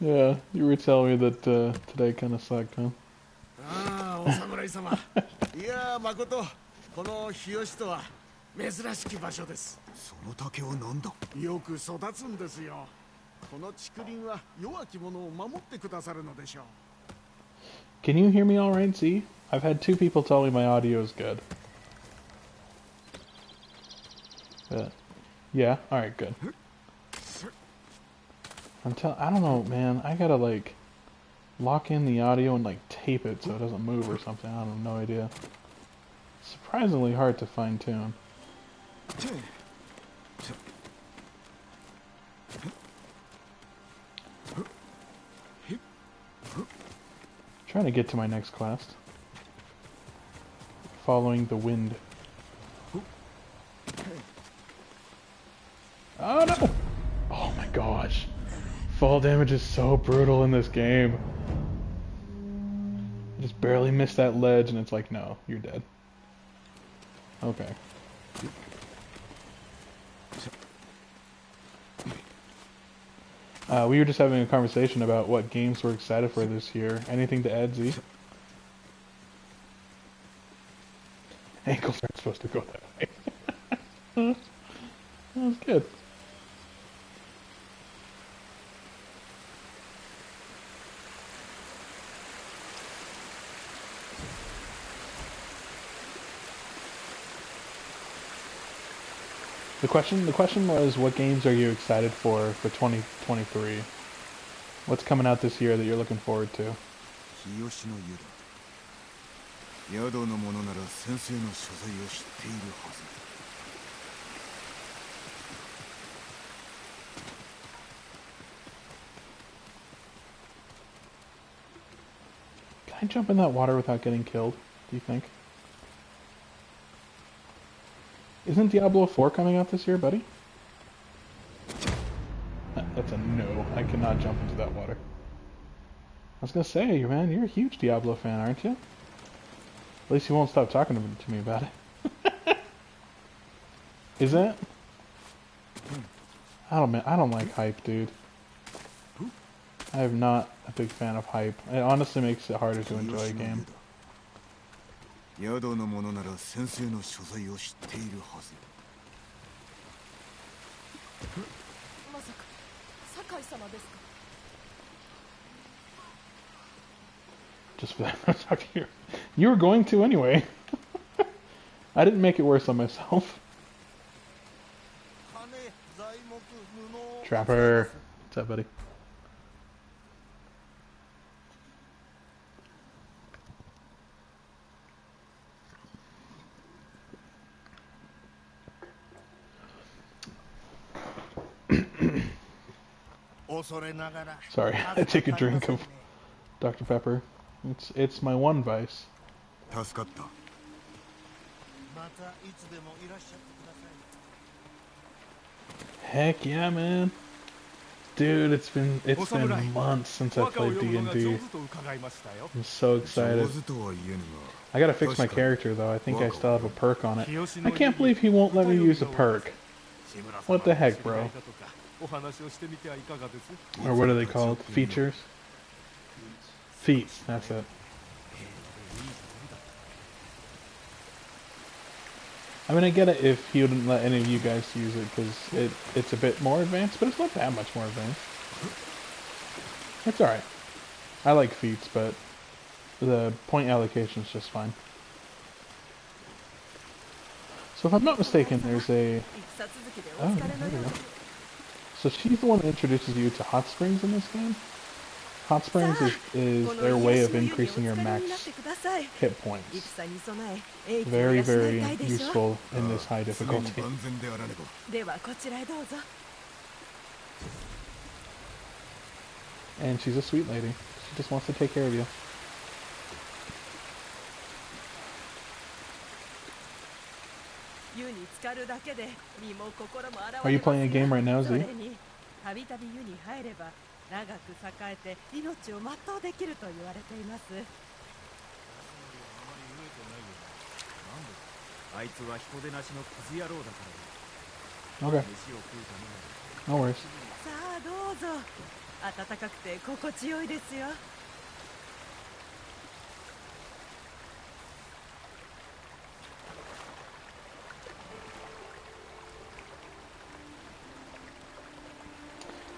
Yeah, you were telling me that today kind of sucked, huh? ああ、お侍様。いやー、誠、この日吉とは珍しき場所です。その竹は何だ？よく育つんですよ。この竹林は弱き者を守ってくださるのでしょう。Can you hear me all right, Z? I've had two people tell me my audio is good. Yeah, alright, good. I don't know, man. I gotta, like, lock in the audio and, like, tape it so it doesn't move or something. I have no idea. Surprisingly hard to fine-tune. Trying to get to my next quest. Following the wind. Oh no! Oh my gosh. Fall damage is so brutal in this game. I just barely missed that ledge and it's like, no, you're dead. Okay. We were just having a conversation about what games we're excited for this year. Anything to add, Z? Ankles aren't supposed to go that way. That was good. The question was, what games are you excited for 2023? What's coming out this year that you're looking forward to? 日吉の湯だ。宿の者なら先生の所在を知っているはず。Can I jump in that water without getting killed, do you think? Isn't Diablo 4 coming out this year, buddy? That's a no. I cannot jump into that water. I was gonna say, man, you're a huge Diablo fan, aren't you? At least you won't stop talking to me about it. Is that? I don't like hype, dude. I am not a big fan of hype. It honestly makes it harder to enjoy a game. 宿の者なら先生の所在を知っているはず。まさか酒井様ですか？ Just for that, I'm talking to you. You were going to anyway. I didn't make it worse on myself. Trapper. What's up, buddy? Sorry, I take a drink of Dr. Pepper. It's my one vice. Heck yeah, man. Dude, it's been months since I played D&D. I'm so excited. I gotta fix my character though. I think I still have a perk on it. I can't believe he won't let me use a perk. What the heck, bro? Or what are they called? Features? Feats, that's it. I mean, I get it if he wouldn't let any of you guys use it, because it's a bit more advanced, but it's not that much more advanced. It's alright. I like feats, but the point allocation is just fine. So if I'm not mistaken, there's a... Oh, there we go. So she's the one that introduces you to hot springs in this game? Hot springs is their way of increasing your max hit points. Very, very useful in this high difficulty. And she's a sweet lady. She just wants to take care of you. Are you playing a game right now, Z? 長く栄えて命を全うできると言われています。あいつは人でなしのクズ野郎だからね。Okay. No worries. さあどうぞ。暖かくて心地よいですよ。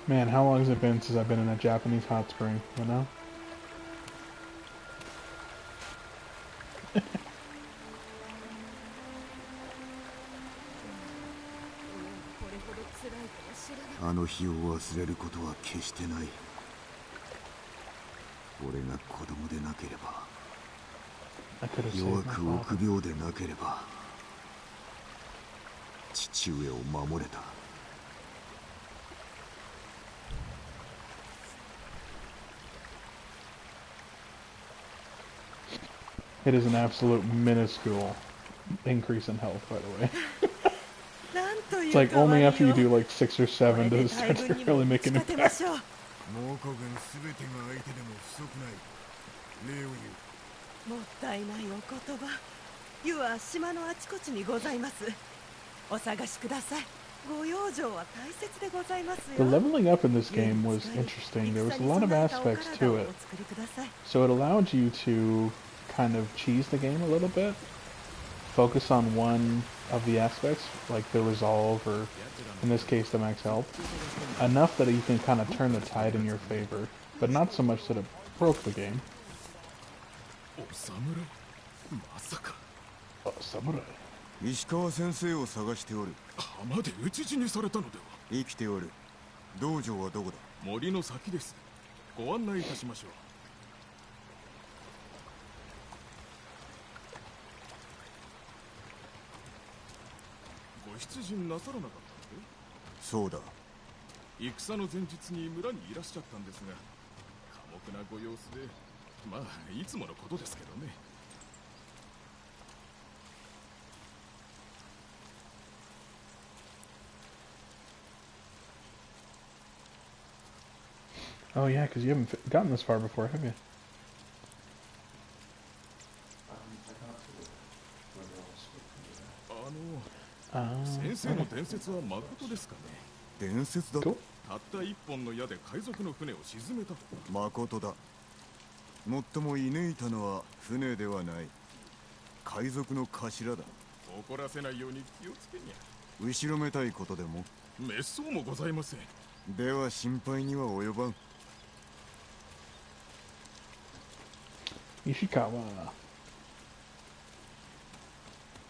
Man, how long has it been since I've been in a Japanese hot spring, you know? I あの日を忘れることは決してない。俺が子供でなければ、弱く臆病でなければ、父上を守れた。It is an absolute minuscule increase in health, by the way. It's like only after you do like 6 or 7 does it start to really make an impact. もったいないお言葉。湯は島のあちこちにございます。お探しください。ご養生は大切でございますよ。 The leveling up in this game was interesting. There was a lot of aspects to it. So it allowed you to kind of cheese the game a little bit. Focus on one of the aspects, like the resolve, or in this case the max health. Enough that you can kind of turn the tide in your favor, but not so much that it broke the game. Oh, samurai. 石川先生を探しておる。浜で討ち死にされたのでは。生きておる。道場はどこだ。森の先です。ご案内いたしましょう。ご出陣なさらなかったので？そうだ。戦の前日に村にいらっしゃったんですが、寡黙なご様子でまあいつものことですけどね。Oh yeah, because you haven't gotten this far before, have you? I got to where they're all spoken to that. 先生の伝説は誠ですかね。伝説だと。たった一本の矢で海賊の船を沈めたと。誠だ。もっとも射抜いたのは船ではない。海賊の頭だ。怒らせないように気をつけにゃ。後ろめたいことでも。滅相もございません。では心配には及ばん。Ishikawa.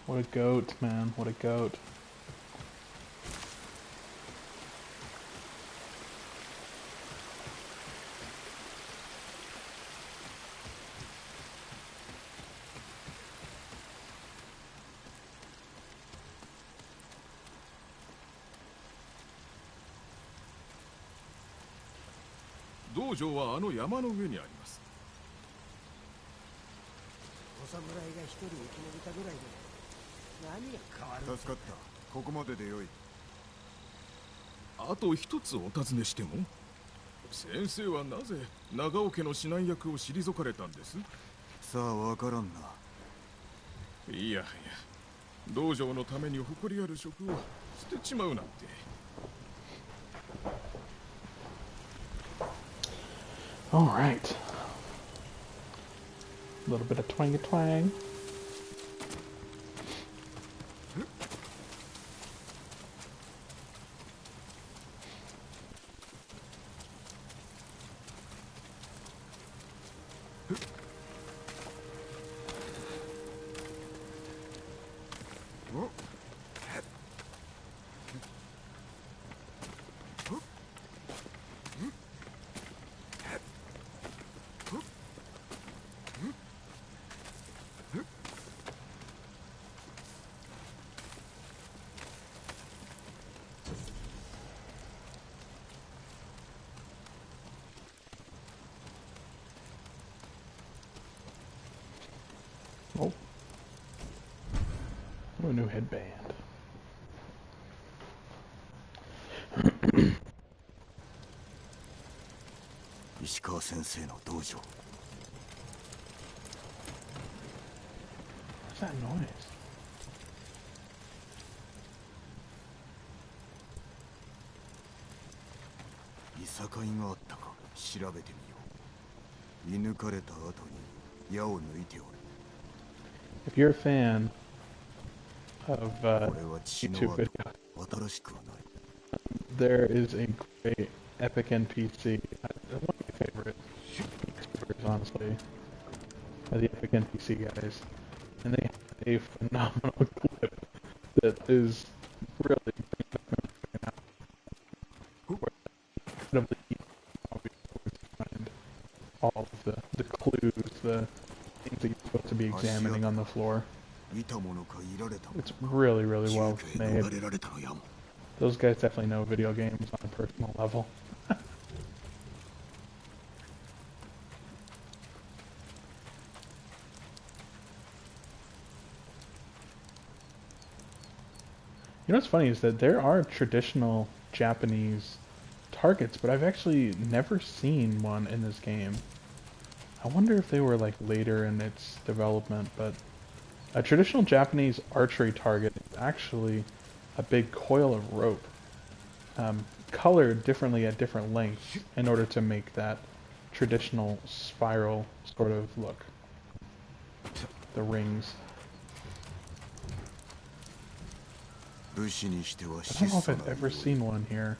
What a goat, man. What a goat.道場はあの山の上にあります。お侍が一人生き延びたぐらいで何が変わる。助かった。ここまででよい。あと一つお尋ねしても、先生はなぜ長尾家の指南役を退かれたんです？さあわからんな。いやはや、道場のために誇りある職を捨てちまうなんて。All right. A little bit of twangy twang. Oh. A new headband. 石川先生の道場。What's that noise? いさかいがあったか調べてみよう。射抜かれた後に矢を抜いておる。If you're a fan of YouTube videos, 新しくはない。there is a great Epic NPC. One of my favorite YouTubers, honestly, are the Epic NPC guys, and they have a phenomenal clip that is really incredibly find all of the clues, the things that you're supposed to be examining on the floor. It's really, really well made. Those guys definitely know video games on a personal level. You know what's funny is that there are traditional Japanese targets, but I've actually never seen one in this game. I wonder if they were like later in its development, but a traditional Japanese archery target is actually a big coil of rope, colored differently at different lengths in order to make that traditional spiral sort of look. The rings. I don't know if I've ever seen one here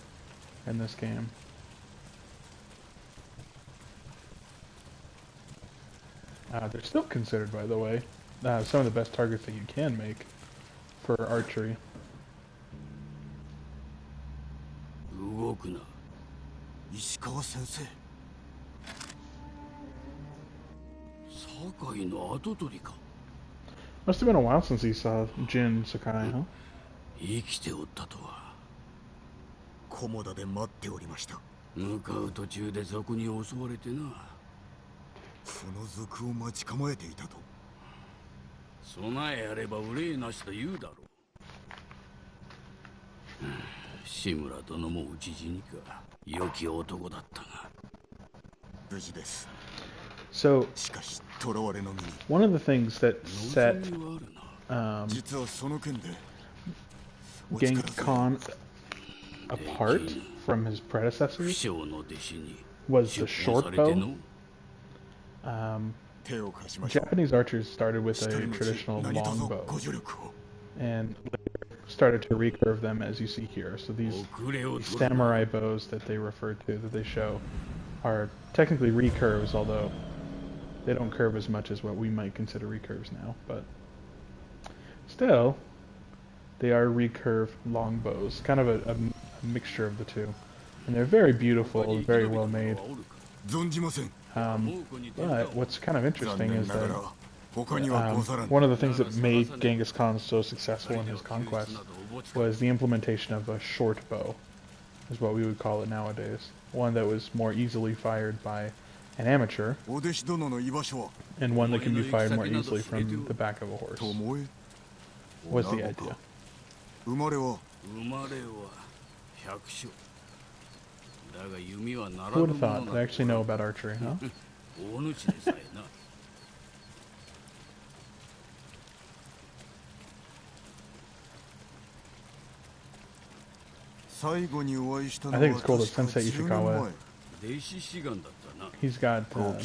in this game. They're still considered, by the way, some of the best targets that you can make for archery. 動くな。石川先生。酒井の跡取りか。Must have been a while since he saw Jin Sakai, huh? 生きておったとは。菰田で待っておりました。向かう途中で賊に襲われてな。その賊を待ち構えていたと。備えあれば憂いなしと言うだろう。志村殿も討ち死にか。良き男だったが。無事です。 So しかし囚われの身に。 one of the things that set Genghis Khan apart from his predecessors was the short bow. Japanese archers started with a traditional long bow and started to recurve them as you see here. So these samurai bows that they refer to, that they show, are technically recurves, although they don't curve as much as what we might consider recurves now. But still, they are recurve long bows, kind of a mixture of the two. And they're very beautiful, very well made. But what's kind of interesting is that one of the things that made Genghis Khan so successful in his conquest was the implementation of a short bow, is what we would call it nowadays. One that was more easily fired by an amateur, and one that can be fired more easily from the back of a horse. What's the idea? Who would have thought they actually know about archery, huh? I think it's cool that Sensei Ishikawa, he's got some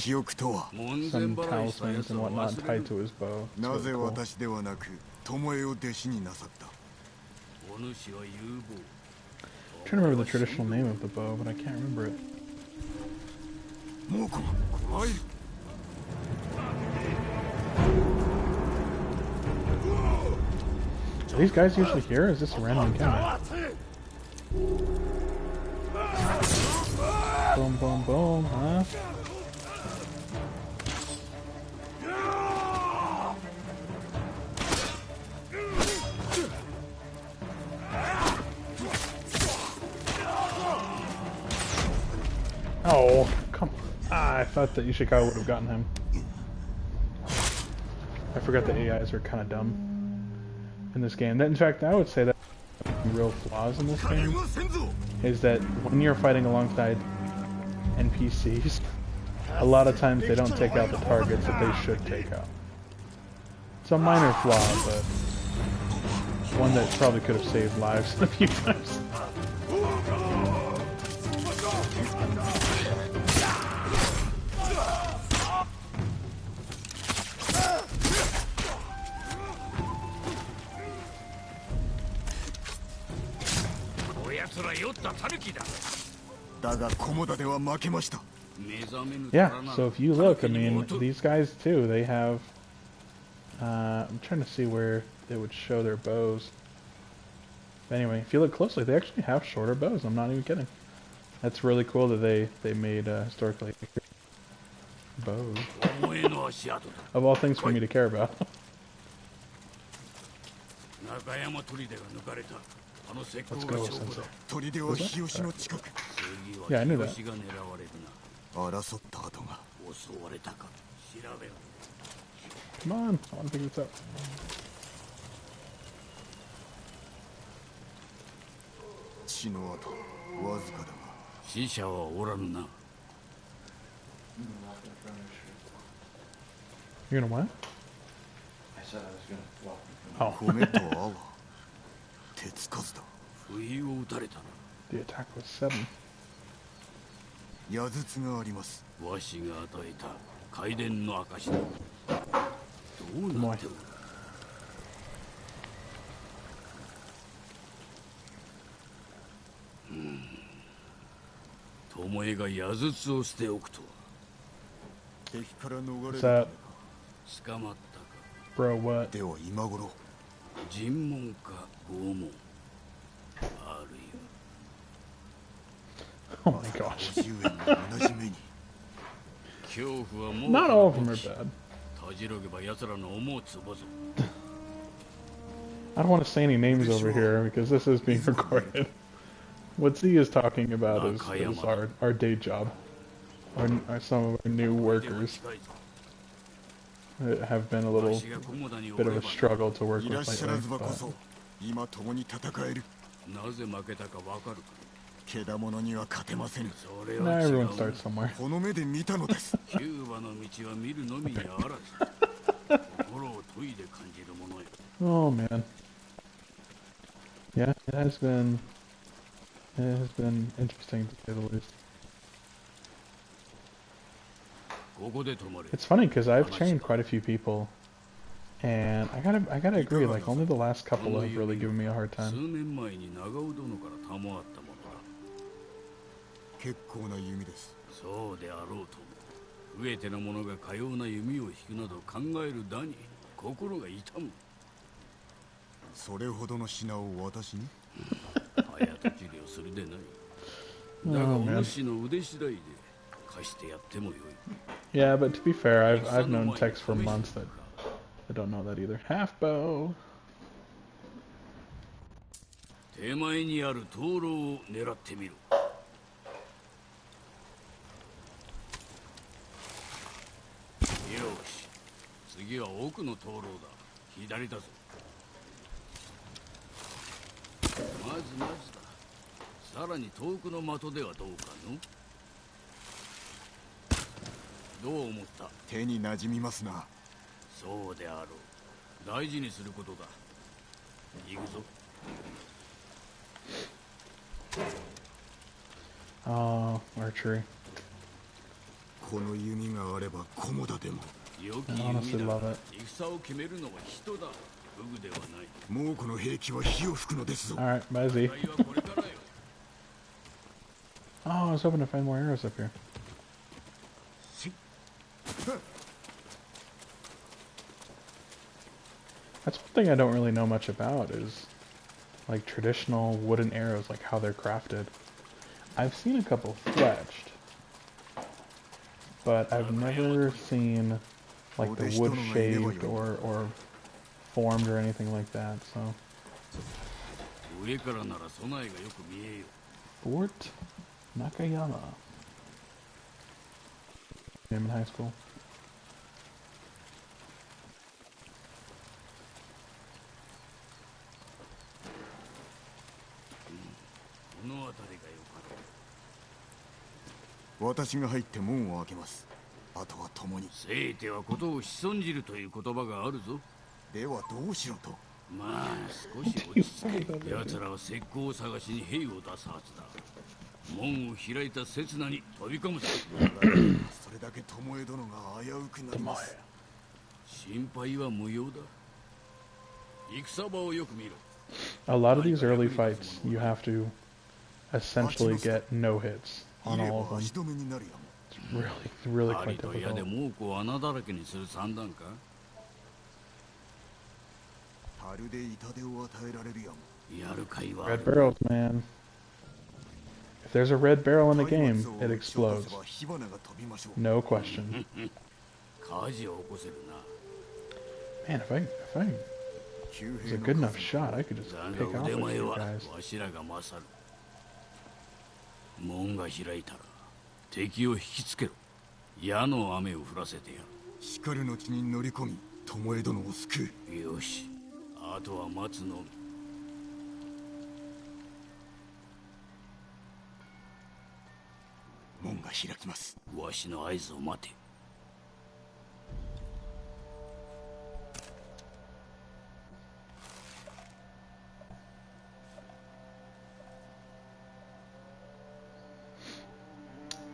talismans and whatnot tied to his bow. It's really cool. I'm trying to remember the traditional name of the bow, but I can't remember it. Are these guys usually here, or is this a random encounter? Boom, boom, boom, huh? Oh, come on. Ah, I thought that Ishikawa would have gotten him. I forgot the AIs are kind of dumb in this game. In fact, I would say that real flaws in this game is that when you're fighting alongside NPCs, a lot of times they don't take out the targets that they should take out. It's a minor flaw, but one that probably could have saved lives a few times. Yeah, so if you look, I mean, these guys too, they have, I'm trying to see where they would show their bows. But anyway, if you look closely, they actually have shorter bows, I'm not even kidding. That's really cool that they made historically bows. Of all things for me to care about. Let's go, Sensei. Yeah, I knew that. Come on, I want to pick this up. You're gonna what? I said I was gonna walk. Oh. The attack was 7. Boy. What's that? Bro, what? Oh my gosh. Not all of them are bad. I don't want to say any names over here because this is being recorded. What Z is talking about is our day job. or some of our new workers have been a little bit of a struggle to work with lately. But... 今共に戦える。なぜ負けたかわかるか。けだものには勝てませぬ。Nah, everyone starts somewhere. この目で見たのです。キューバの道は見るのみにあらず。心を研いで感じるものよ。Oh man. Yeah, it has been interesting to say the least. It's funny because I've trained quite a few people, and I gotta agree, like only the last couple have really given me a hard time. 結構な弓です。そうであろうと。飢えての者がかような弓を引くなど考えるだに心が痛む。それほどの品を私に？早とちりをするでない。だがお主の腕次第で貸してやってもよい。Yeah, but to be fair, I've known techs for months that don't know that either. Half bow. 手前にある灯籠を狙ってみろ。よし、次は奥の灯籠だ。左だぞ。まずだ。さらに遠くの的ではどうかの？どう思った？手に馴染みますな。そうであろう。大事にすることだ。行くぞ。Archery. この弓があればコモダでも。良き弓だ。戦を決めるのは人だ。武具ではない。もうこの兵器は火を吹くのですぞ。Alright, bye Z. Oh, I was hoping to find more arrows up here. That's one thing I don't really know much about is like traditional wooden arrows, like how they're crafted. I've seen a couple fletched, but I've never seen like the wood shaved or formed or anything like that, so. Fort Nakayama. Name in high school. A lot of these early fights, you have to essentially get no hits on all of them. It's really quite difficult. Red barrels, man. If there's a red barrel in the game, it explodes. No question. Man, if I was a good enough shot, I could just pick off these guys. 門が開いたら敵を引きつけろ。矢の雨を降らせてやる。しかるの地に乗り込み、巴殿を救う。よし、あとは待つのみ。門が開きます。わしの合図を待て。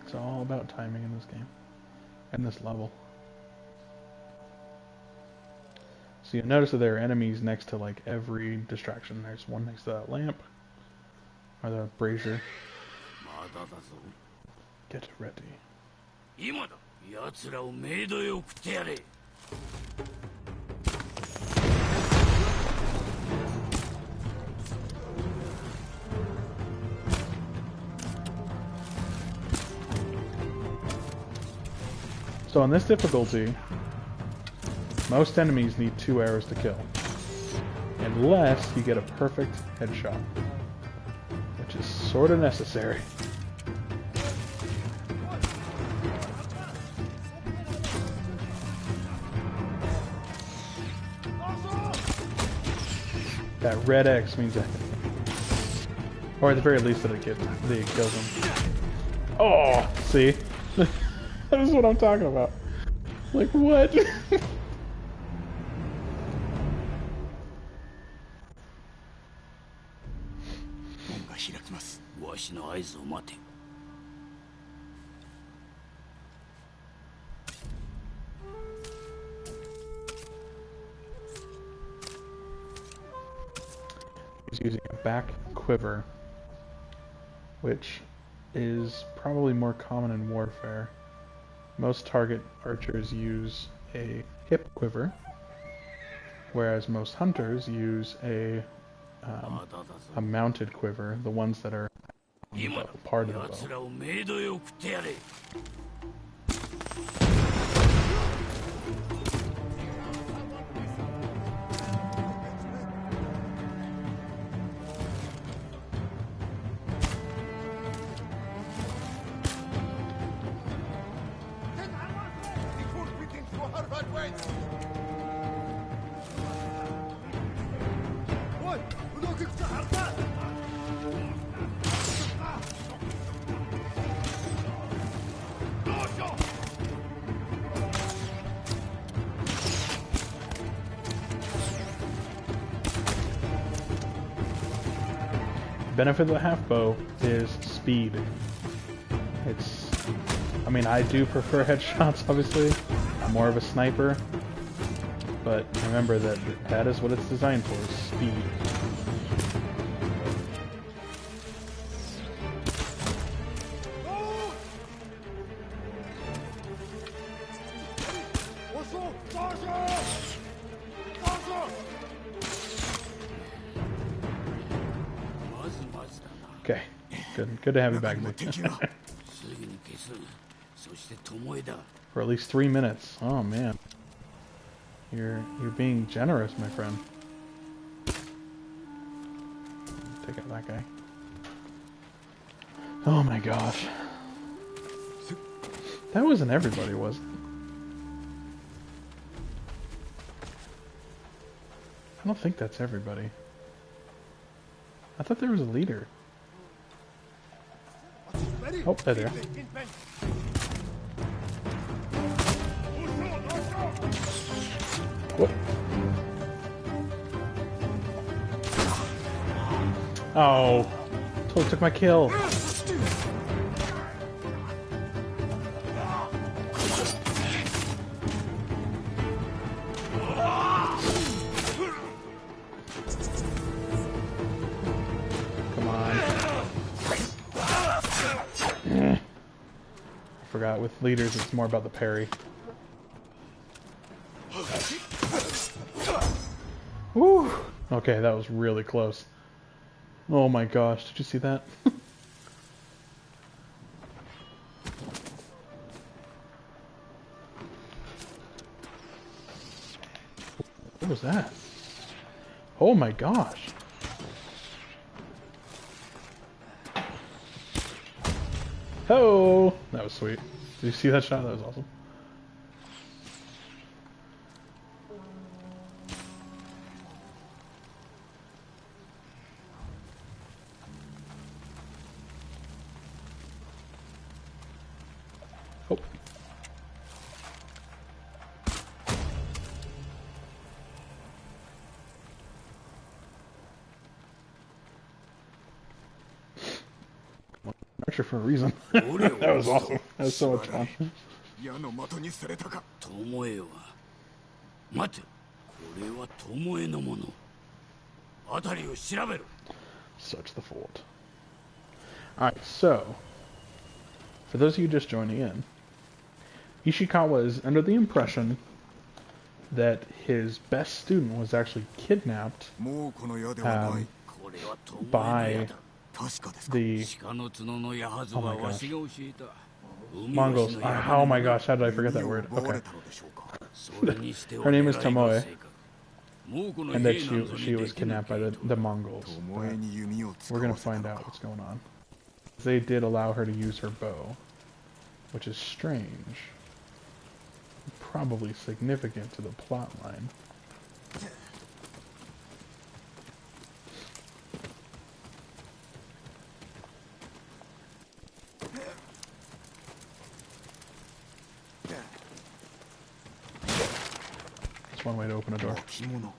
It's all about timing in this game, and this level. So you notice that there are enemies next to like every distraction. There's one next to that lamp, or the brazier. Get ready. 今だ。奴らをメイドへ送ってやれ。So on this difficulty, most enemies need 2 arrows to kill, unless you get a perfect headshot, which is sort of necessary. That red X means that, or at the very least that it kills him. Oh, see, this is what I'm talking about. Like what? わしの合図を待て。 He's using a back quiver, which is probably more common in warfare. Most target archers use a hip quiver, whereas most hunters use a mounted quiver, the ones that are part of the bow. Benefit of the half bow is speed. I mean, I do prefer headshots, obviously. I'm more of a sniper. But remember that is what it's designed for, is speed. Okay, good to have you back, Vic. For at least 3 minutes. Oh man, you're being generous, my friend. Take out that guy. Oh my gosh, that wasn't everybody, was it? I don't think that's everybody. I thought there was a leader. Oh, there. Whoop. Oh, totally took my kill. With leaders, it's more about the parry. Woo! Okay, that was really close. Oh my gosh, did you see that? What was that? Oh my gosh! Oh, that was sweet. Did you see that shot? That was awesome. Oh. Archer for a reason. That was awesome. That was so much fun. Search the fort. Alright, so for those of you just joining in, Ishikawa is under the impression that his best student was actually kidnapped by the oh my gosh, Mongols. Oh my gosh, how did I forget that word? Okay. Her name is Tomoe, and that she was kidnapped by the Mongols. We're gonna find out what's going on. They did allow her to use her bow, which is strange. Probably significant to the plot line. That's one way to open a door. 巻物。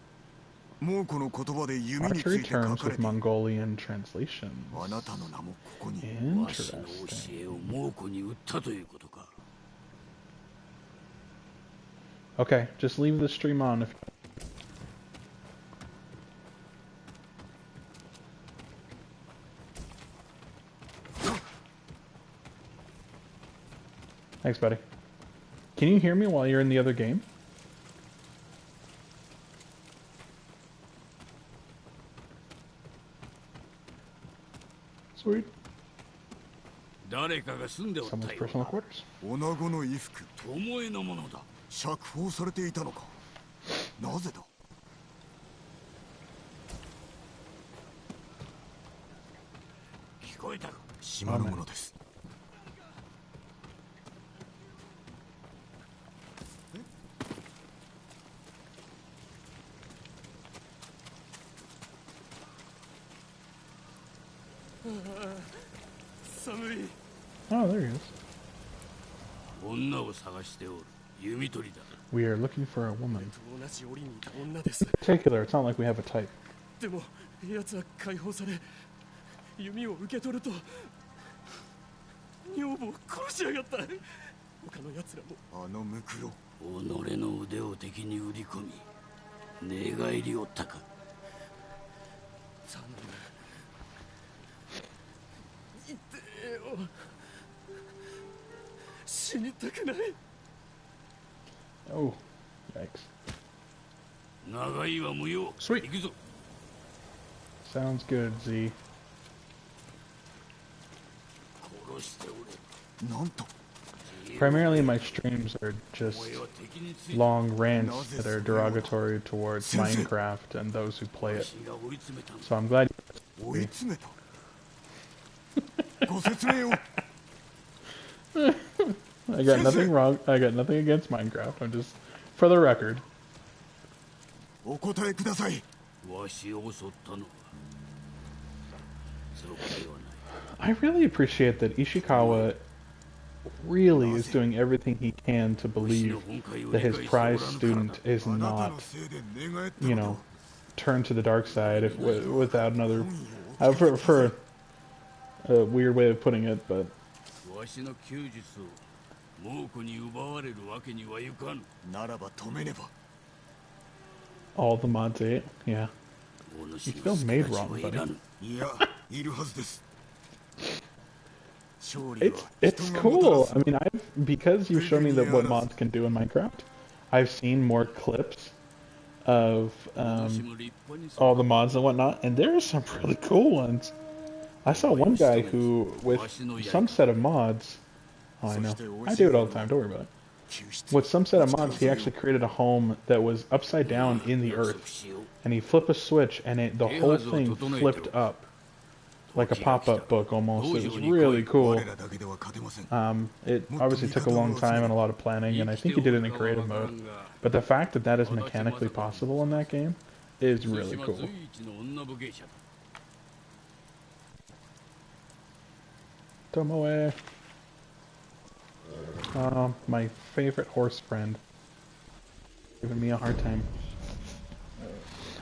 もうこの言葉で弓につ Archery いて書 terms かれ with ている。 Mongolian translations. あなたの名もここに。 Interesting. を猛虎に売ったということか。 Okay, just leave the stream on if. Thanks, buddy. Can you hear me while you're in the other game? Sweet. 誰かが住んでおった Someone's よ personal quarters. 女子の衣服。巴のものだ。釈放されていたのか。なぜだ。聞こえたか。島のものです。寒い。 Oh, there he is. 女を探しておる。弓取りだ。 We are looking for a woman. 同じ檻にいた女です。 Particular, it's not like we have a type. でも奴は解放され弓を受け取ると女房を殺しやがった。他の奴らも。あのムクロ。己の腕を敵に売り込み寝返りおったか。頼む。言ってよ。死にたくない。 Oh, yikes. 長いは無用。 Sweet. 行くぞ。 Sounds good, Z. 殺しておれ。なんと。 Primarily, my streams are just long rants that are derogatory towards Minecraft and those who play it. So I'm glad. 追い詰めた。ご説明を。 I got nothing wrong. I got nothing against Minecraft. I'm just, for the record. お答えください。わしを襲ったのはそこではない。 I really appreciate that Ishikawa really is doing everything he can to believe that his prize student is not, you know, turned to the dark side if, without another, for a weird way of putting it, but わしの弓術を猛虎に奪われるわけにはいかん。ならば止めねば。 all the mods ate. Yeah. You still made wrong, buddy. いや、いるはずです。 It's cool. I mean, because you showed me that what mods can do in Minecraft, I've seen more clips of all the mods and whatnot, and there are some really cool ones. I saw one guy who, with some set of mods, oh, I know, I do it all the time, don't worry about it. With some set of mods, he actually created a home that was upside down in the earth, and he flipped a switch, and the whole thing flipped up. Like a pop-up book almost. It was really cool. It obviously took a long time and a lot of planning, and I think he did it in creative mode. But the fact that that is mechanically possible in that game is really cool. Tomoe. My favorite horse friend. Giving me a hard time.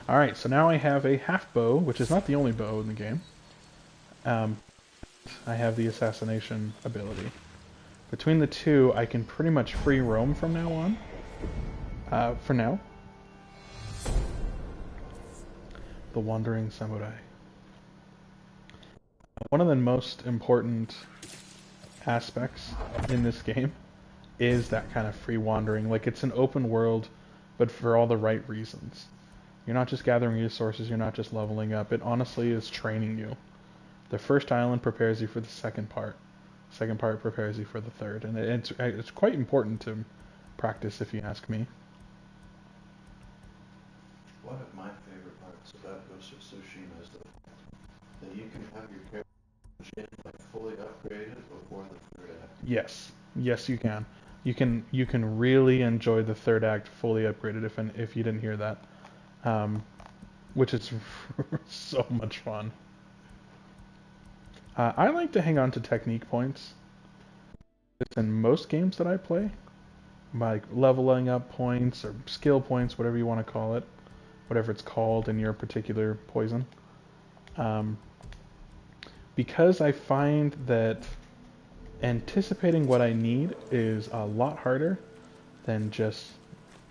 Alright, so now I have a half bow, which is not the only bow in the game. I have the assassination ability. Between the two, I can pretty much free roam from now on. For now. The Wandering Samurai. One of the most important aspects in this game is that kind of free wandering. Like, it's an open world, but for all the right reasons. You're not just gathering resources, you're not just leveling up. It honestly is training you. The first island prepares you for the second part. The second part prepares you for the third. And it's quite important to practice, if you ask me. One of my favorite parts about Ghost of Tsushima is that you can have your character like fully upgraded before the third act. Yes. Yes, you can. You can really enjoy the third act fully upgraded if you didn't hear that. Which is so much fun. I like to hang on to technique points in most games that I play. like leveling up points or skill points, whatever you want to call it, whatever it's called in your particular poison. Because I find that anticipating what I need is a lot harder than just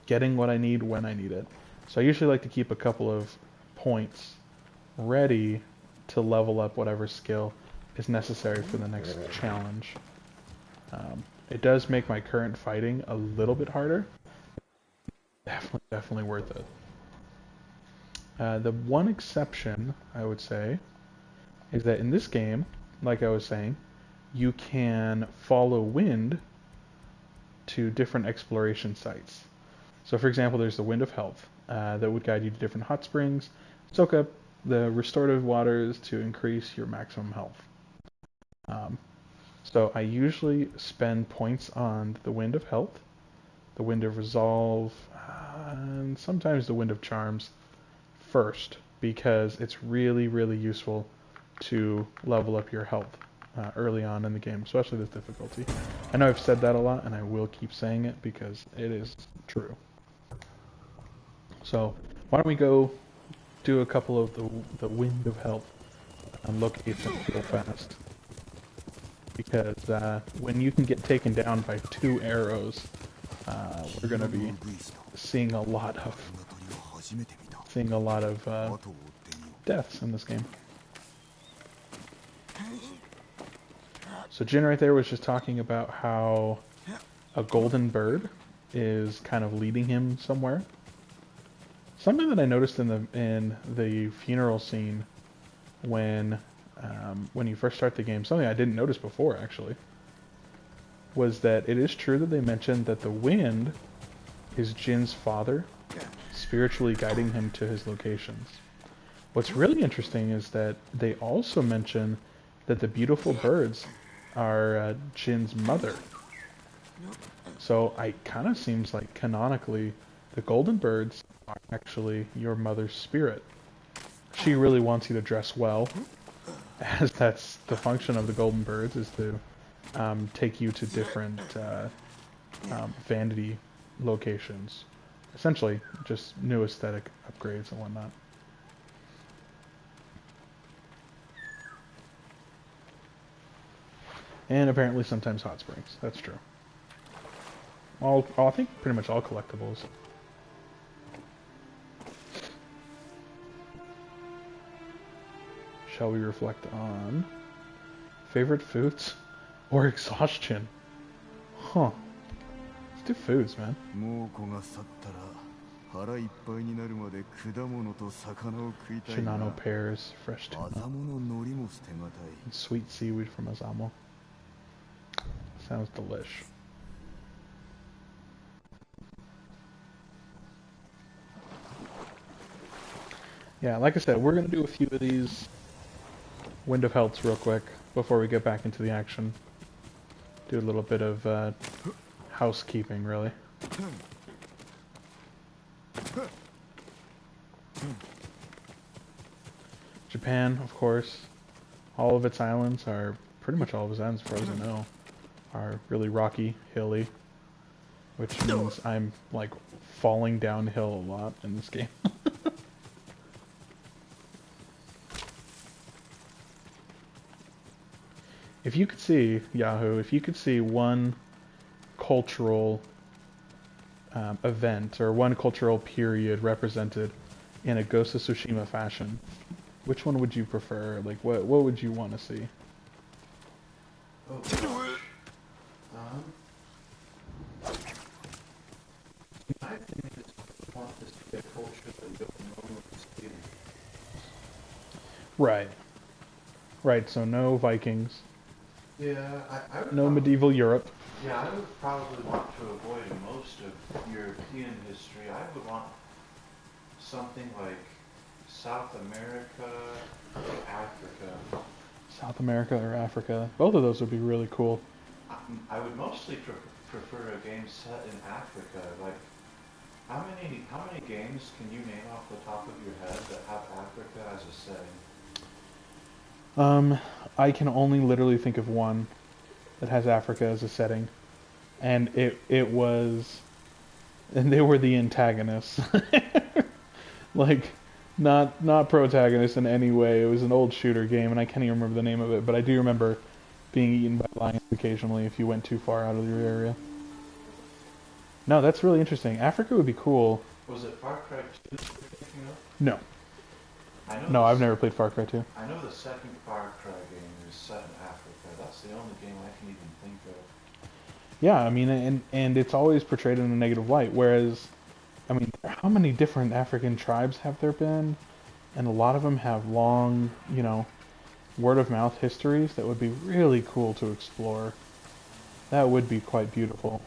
getting what I need when I need it. So I usually like to keep a couple of points ready to level up whatever skill is necessary for the next challenge. It does make my current fighting a little bit harder. Definitely worth it. The one exception, I would say, is that in this game, like I was saying, you can follow wind to different exploration sites. So for example, there's the Wind of Health that would guide you to different hot springs, soak up the restorative waters to increase your maximum health. So I usually spend points on the Wind of Health, the Wind of Resolve, and sometimes the Wind of Charms first, because it's really, really useful to level up your health early on in the game, especially this difficulty. I know I've said that a lot, and I will keep saying it because it is true. So why don't we go do a couple of the Wind of Health and locate them real fast. Because when you can get taken down by 2 arrows, we're going to be seeing a lot of deaths in this game. So Jin right there was just talking about how a golden bird is kind of leading him somewhere. Something that I noticed in the funeral scene when you first start the game, something I didn't notice before actually, was that it is true that they mentioned that the wind is Jin's father, spiritually guiding him to his locations. What's really interesting is that they also mention that the beautiful birds are Jin's mother. So it kind of seems like canonically the golden birds are actually your mother's spirit. She really wants you to dress well, as that's the function of the golden birds, is to take you to different vanity locations. Essentially, just new aesthetic upgrades and whatnot. And apparently sometimes hot springs. That's true. I think pretty much all collectibles. Shall we reflect on favorite foods or exhaustion? Huh. Let's do foods, man. Shinano pears, fresh tuna, and sweet seaweed from Azamo. Sounds delish. Yeah, like I said, we're going to do a few of these Wind of Healths real quick before we get back into the action. Do a little bit of housekeeping, really. Japan, of course, all of its islands are, pretty much all of its islands, as far as I know, are really rocky, hilly, which means I'm, like, falling downhill a lot in this game. If you could see, Yahoo, if you could see one cultural event or one cultural period represented in a Ghost of Tsushima fashion, which one would you prefer? Like, what would you want to see? Oh, gosh. I think I just want this to be a culture that you don't normally see. Right. Right, so no Vikings. Yeah, I would no medieval Europe. Yeah, I would probably want to avoid most of European history. I would want something like South America or Africa. South America or Africa. Both of those would be really cool. I would mostly prefer a game set in Africa. Like, how many games can you name off the top of your head that have Africa as a setting? I can only literally think of one that has Africa as a setting, and it was, and they were the antagonists, like not protagonists in any way. It was an old shooter game, and I can't even remember the name of it, but I do remember being eaten by lions occasionally if you went too far out of your area. No, that's really interesting. Africa would be cool. Was it Far Cry 2 you're thinking of? No. No, I've never played Far Cry 2. I know the second Far Cry game is set in Africa. That's the only game I can even think of. Yeah, I mean, and it's always portrayed in a negative light, whereas, I mean, how many different African tribes have there been? And a lot of them have long, you know, word-of-mouth histories that would be really cool to explore. That would be quite beautiful.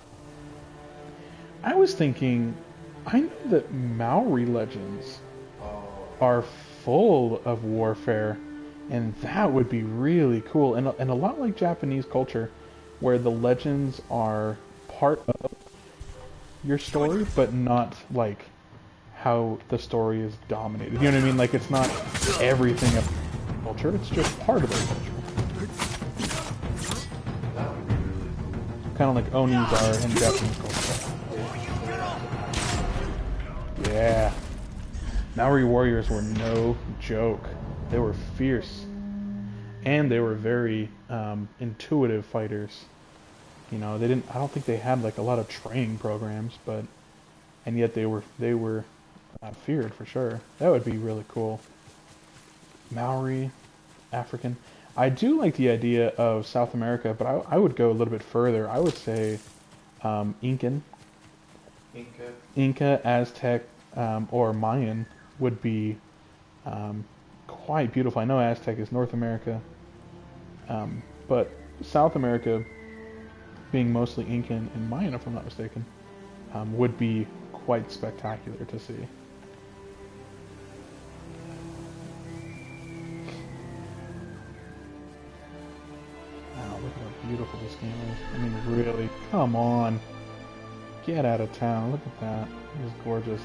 I was thinking, I know that Maori legends are full of warfare, and that would be really cool, and a lot like Japanese culture, where the legends are part of your story, but not like how the story is dominated. You know what I mean? Like, it's not everything of culture, it's just part of their culture. Kind of like Onis are in Japanese culture. Yeah. Maori warriors were no joke. They were fierce. And they were very intuitive fighters. You know, I don't think they had like a lot of training programs, but, and yet they were feared for sure. That would be really cool. Maori, African. I do like the idea of South America, but I would go a little bit further. I would say Incan. Inca, Aztec, or Mayan would be quite beautiful. I know Aztec is North America, but South America, being mostly Incan and Mayan, if I'm not mistaken, would be quite spectacular to see. Wow, look at how beautiful this game is. I mean, really, come on. Get out of town. Look at that. It's gorgeous.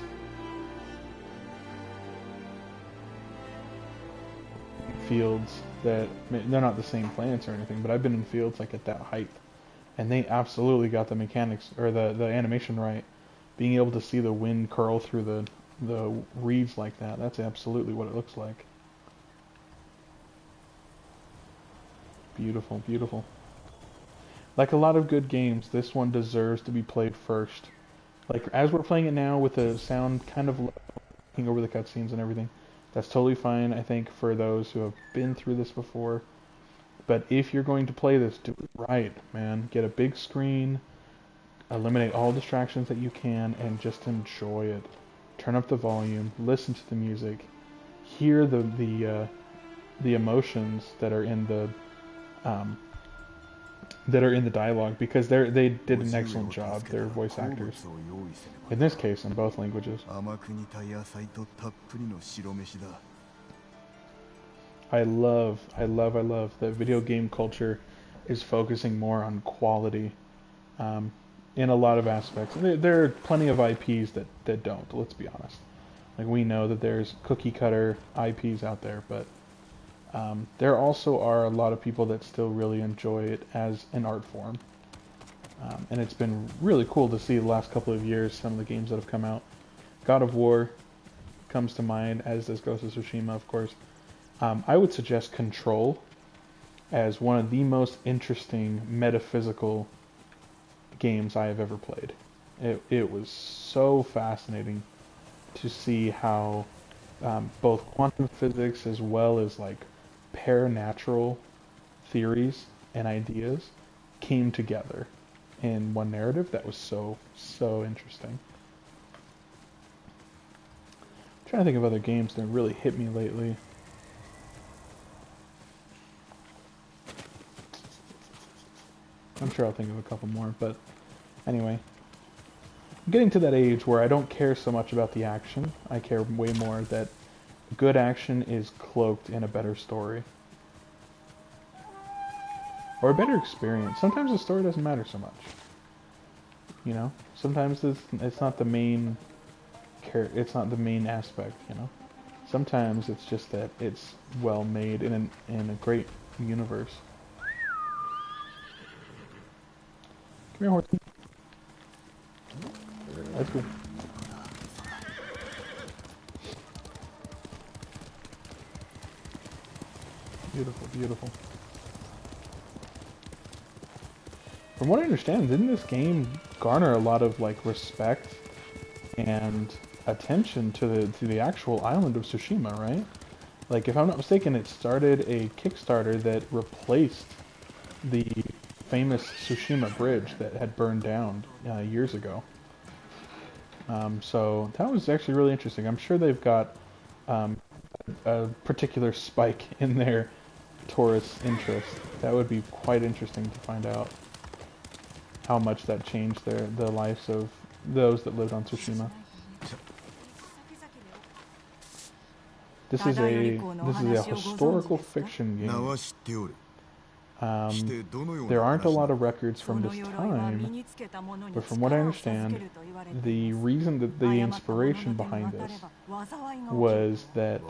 Fields that, they're not the same plants or anything, but I've been in fields like at that height, and they absolutely got the mechanics or the animation right. Being able to see the wind curl through the reeds like that, that's absolutely what it looks like. Beautiful, beautiful. Like a lot of good games, this one deserves to be played first. Like, as we're playing it now with the sound kind of looking over the cutscenes and everything, that's totally fine, I think, for those who have been through this before. But if you're going to play this, do it right, man. Get a big screen, eliminate all distractions that you can, and just enjoy it. Turn up the volume, listen to the music, hear the emotions that are in the dialogue, because they did an excellent job. They're voice actors. In this case, in both languages. I love that video game culture is focusing more on quality in a lot of aspects. There are plenty of IPs that don't, let's be honest. Like, we know that there's cookie cutter IPs out there, but there also are a lot of people that still really enjoy it as an art form. And it's been really cool to see the last couple of years some of the games that have come out. God of War comes to mind, as does Ghost of Tsushima, of course. I would suggest Control as one of the most interesting metaphysical games I have ever played. It was so fascinating to see how both quantum physics as well as like paranatural theories and ideas came together in one narrative that was so interesting. I'm trying to think of other games that really hit me lately. I'm sure I'll think of a couple more, but anyway. I'm getting to that age where I don't care so much about the action. I care way more that good action is cloaked in a better story. Or a better experience. Sometimes the story doesn't matter so much. You know? Sometimes it's not the main aspect, you know? Sometimes it's just that it's well made in a great universe. Come here, Horton. That's cool. Beautiful, beautiful. From what I understand, didn't this game garner a lot of like respect and attention to the actual island of Tsushima, right? Like, if I'm not mistaken, it started a Kickstarter that replaced the famous Tsushima bridge that had burned down years ago. So that was actually really interesting. I'm sure they've got a particular spike in their tourist interest. That would be quite interesting to find out how much that changed the lives of those that lived on Tsushima. This is a historical fiction game. There aren't a lot of records from this time, but from what I understand, the reason that the inspiration behind this was that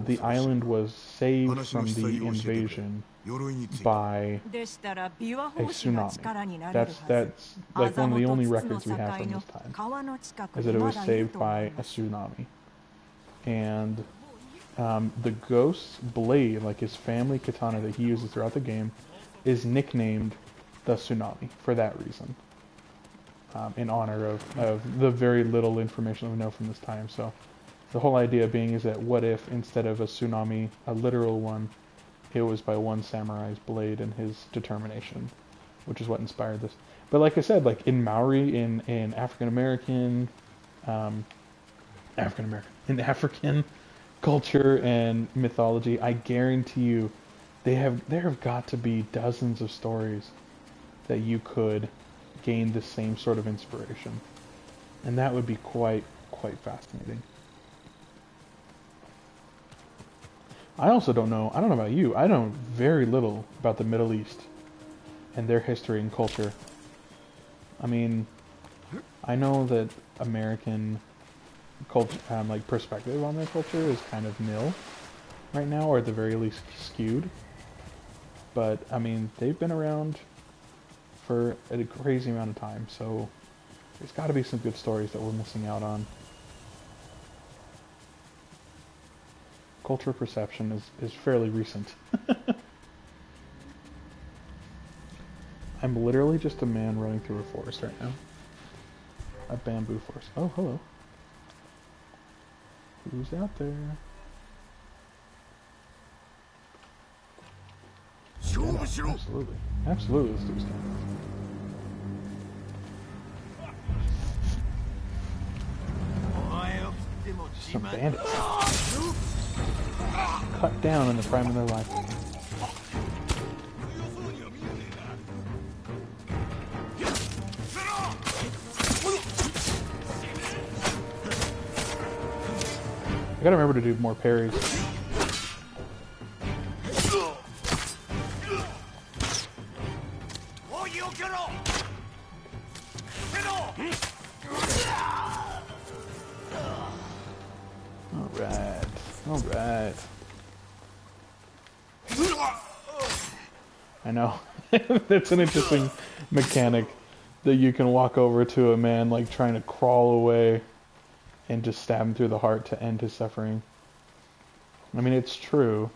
the island was saved from the invasion by a tsunami. That's like one of the only records we have from this time, is that it was saved by a tsunami. And the ghost's blade, like his family katana that he uses throughout the game, is nicknamed the Tsunami for that reason, in honor of the very little information we know from this time. So the whole idea being is that what if instead of a tsunami, a literal one, it was by one samurai's blade and his determination, which is what inspired this. But like I said, like in Maori, in African-American culture and mythology, I guarantee you there have got to be dozens of stories that you could gain the same sort of inspiration. And that would be quite fascinating. I also don't know about you, I know very little about the Middle East and their history and culture. I mean, I know that American culture, like perspective on their culture is kind of nil right now, or at the very least skewed. But I mean, they've been around for a crazy amount of time, so there's got to be some good stories that we're missing out on. Cultural perception is fairly recent. I'm literally just a man running through a forest right now. A bamboo forest. Oh, hello. Who's out there? Yeah, absolutely. Absolutely, let's do stuff. Some bandits. Cut down in the prime of their life. I gotta remember to do more parries. Alright. I know. That's an interesting mechanic that you can walk over to a man like trying to crawl away and just stab him through the heart to end his suffering. I mean, it's true.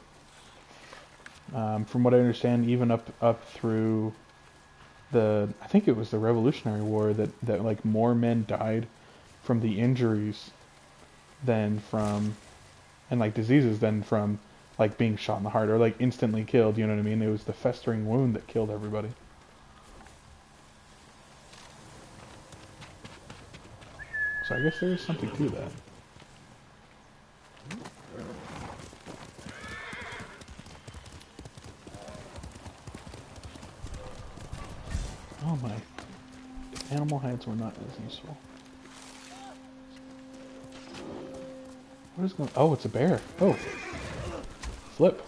From what I understand, even up through I think it was the Revolutionary War, that like more men died from the injuries than from, and like diseases than from like being shot in the heart or like instantly killed, you know what I mean? It was the festering wound that killed everybody. So I guess there is something to that. Oh my. Animal heads were not as useful. What is going on? Oh, it's a bear. Oh. Flip.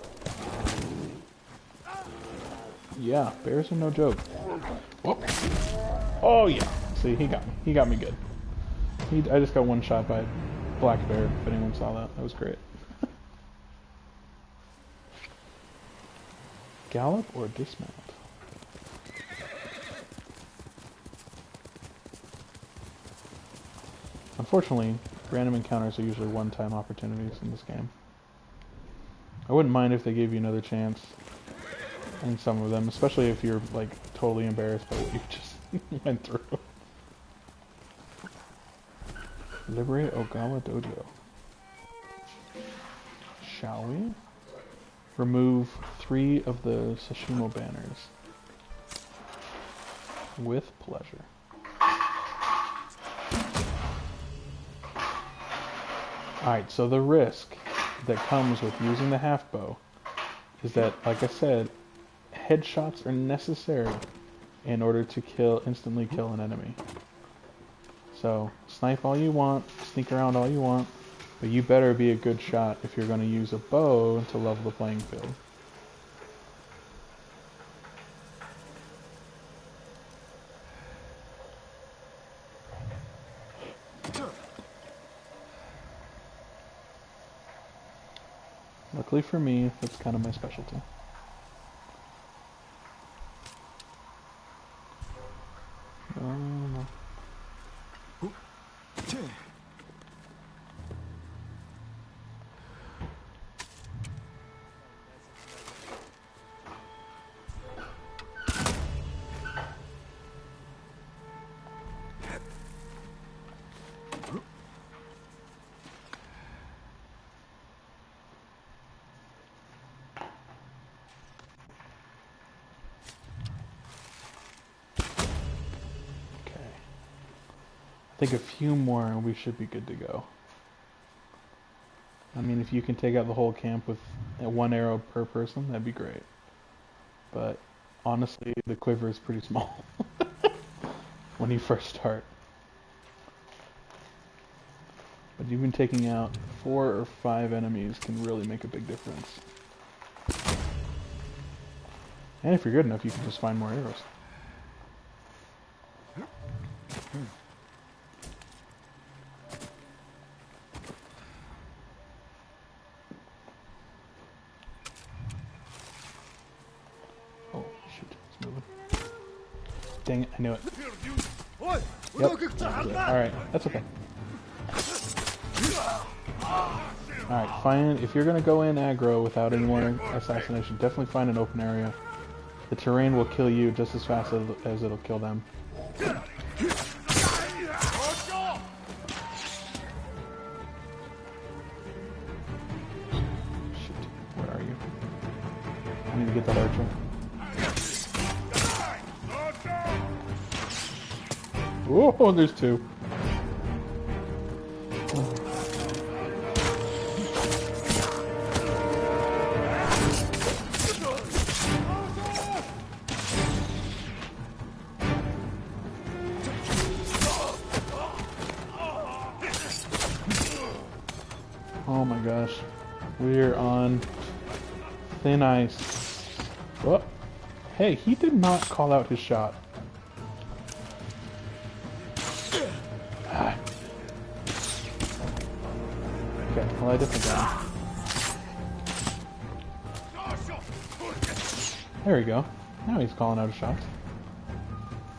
Yeah, bears are no joke. Whoop. Oh yeah. See, he got me. He got me good. I just got one shot by a black bear, if anyone saw that. That was great. Gallop or dismount? Unfortunately, random encounters are usually one-time opportunities in this game. I wouldn't mind if they gave you another chance in some of them, especially if you're like totally embarrassed by what you just went through. Liberate Ogawa Dojo. Shall we? Remove 3 of the Sashimo banners. With pleasure. Alright, so the risk that comes with using the half bow is that, like I said, headshots are necessary in order to instantly kill an enemy. So, snipe all you want, sneak around all you want, but you better be a good shot if you're going to use a bow to level the playing field. Luckily for me, that's kind of my specialty. No. I think a few more and we should be good to go. I mean, if you can take out the whole camp with 1 arrow per person, that'd be great. But honestly, the quiver is pretty small when you first start. But even taking out 4 or 5 enemies can really make a big difference. And if you're good enough, you can just find more arrows. Dang it, I knew it. Yep. Alright, that's okay. Alright, if you're gonna go in aggro without any more assassination, definitely find an open area. The terrain will kill you just as fast as it'll kill them. Shoot, where are you? I need to get that archer. Oh, there's 2. Oh my gosh. We're on thin ice. Oh, hey, he did not call out his shot. Okay, well I definitely got him. There we go. Now he's calling out his shots.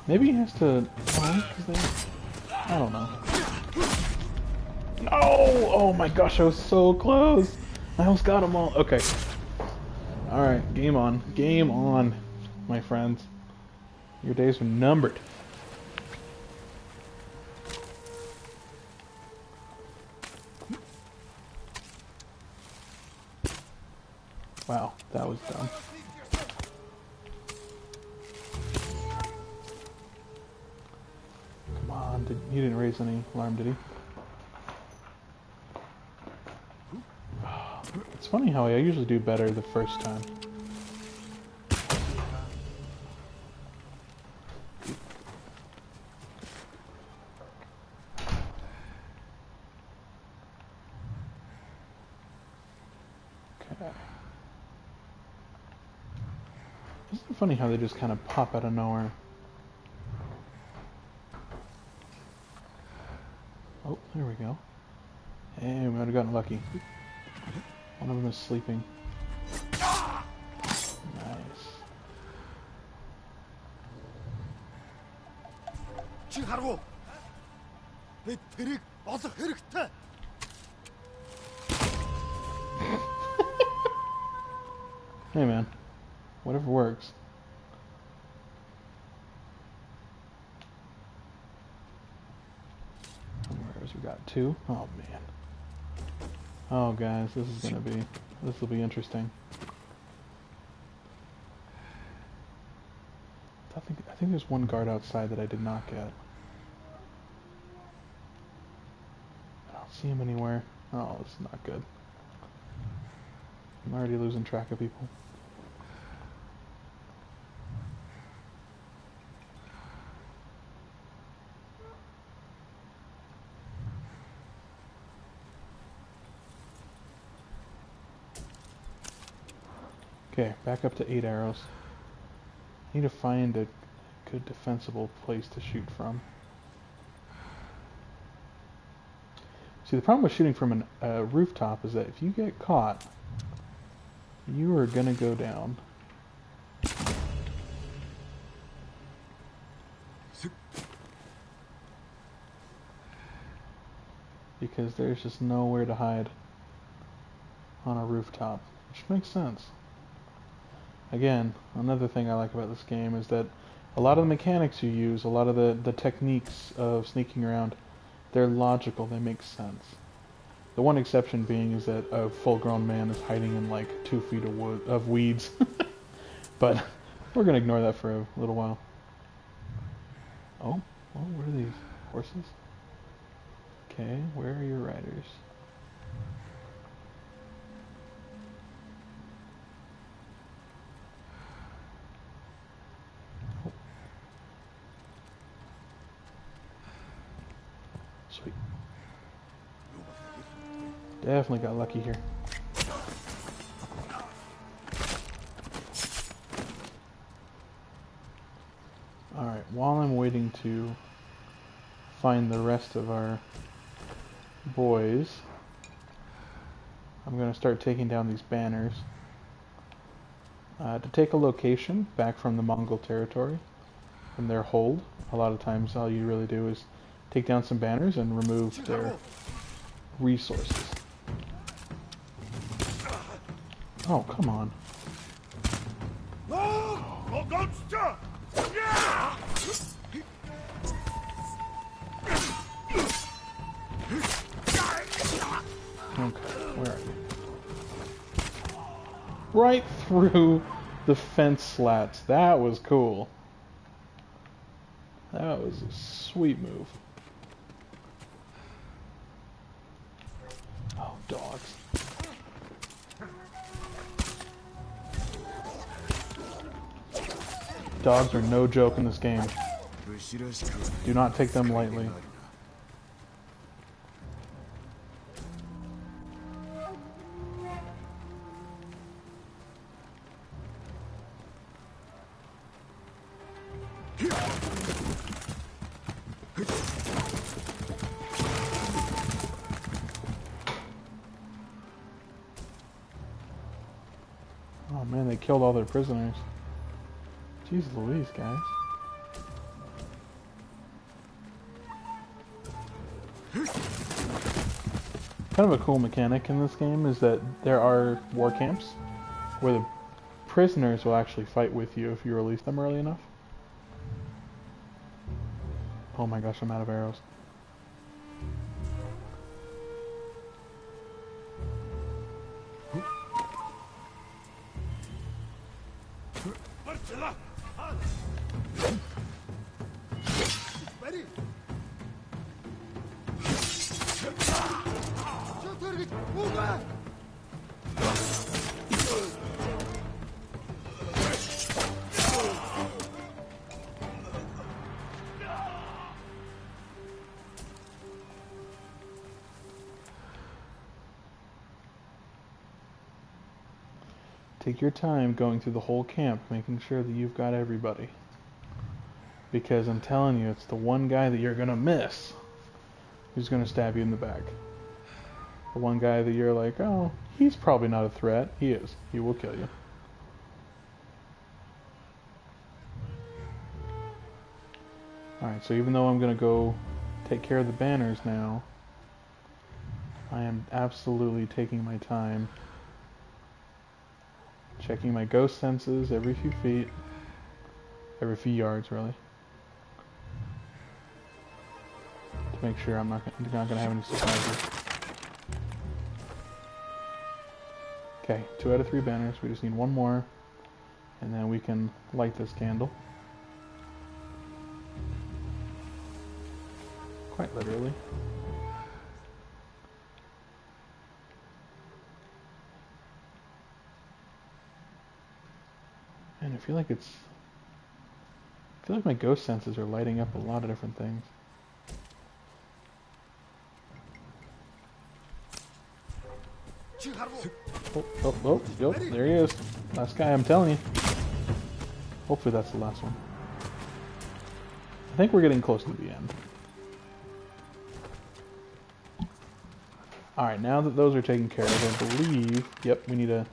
Maybe he has to... I don't know. No! Oh my gosh, I was so close! I almost got them all. Okay. Alright, game on. Game on, my friends. Your days are numbered. Wow, that was dumb. Come on, he didn't raise any alarm, did he? It's funny how I usually do better the first time. Okay. Isn't it funny how they just kind of pop out of nowhere? Oh, there we go. Hey, we might have gotten lucky. One of them is sleeping. Nice. тэрийг олох хэрэгтэй. Hey man, whatever works. Where's we got 2? Oh man. Oh guys, this will be interesting. I think there's one guard outside that I did not get. I don't see him anywhere. Oh, this is not good. I'm already losing track of people. Okay, back up to 8 arrows. I need to find a good defensible place to shoot from. See, the problem with shooting from a rooftop is that if you get caught, you are gonna go down. Because there's just nowhere to hide on a rooftop, which makes sense. Again, another thing I like about this game is that a lot of the mechanics you use, a lot of the techniques of sneaking around, they're logical, they make sense. The one exception being is that a full-grown man is hiding in like 2 feet of weeds. But we're going to ignore that for a little while. Oh, what are these? Horses? Okay, where are your riders? Oh. Sweet. Definitely got lucky here. Alright, while I'm waiting to find the rest of our boys, I'm going to start taking down these banners. To take a location back from the Mongol territory, from their hold, a lot of times all you really do is take down some banners and remove their resources. Oh, come on. Okay, where are you? Right through the fence slats. That was cool. That was a sweet move. Oh, dogs. Dogs are no joke in this game. Do not take them lightly. Oh man, they killed all their prisoners. Jeez Louise, guys. Kind of a cool mechanic in this game is that there are war camps where the prisoners will actually fight with you if you release them early enough. Oh my gosh, I'm out of arrows. Take your time going through the whole camp, making sure that you've got everybody. Because I'm telling you, it's the one guy that you're gonna miss who's gonna stab you in the back. The one guy that you're like, oh, he's probably not a threat. He is. He will kill you. Alright, so even though I'm gonna go take care of the banners now. I am absolutely taking my time. Checking my ghost senses every few feet. Every few yards, really. To make sure I'm not gonna have any surprises. Okay, 2 out of 3 banners. We just need 1 more. And then we can light this candle. Quite literally. And I feel like my ghost senses are lighting up a lot of different things. Oh, there he is. Last guy, I'm telling you. Hopefully that's the last one. I think we're getting close to the end. Alright, now that those are taken care of, I believe... Yep, we need to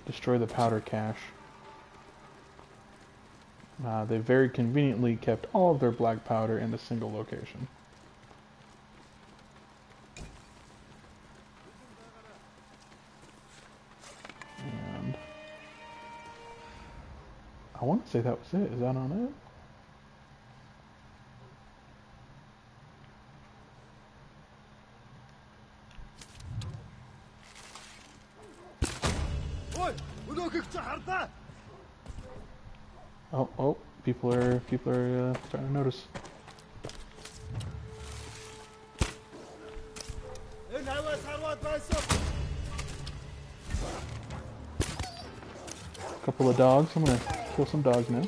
destroy the powder cache. They very conveniently kept all of their black powder in a single location. And I want to say that was it. Is that on it? Oh, people are starting to notice. Couple of dogs. I'm gonna kill some dogs now.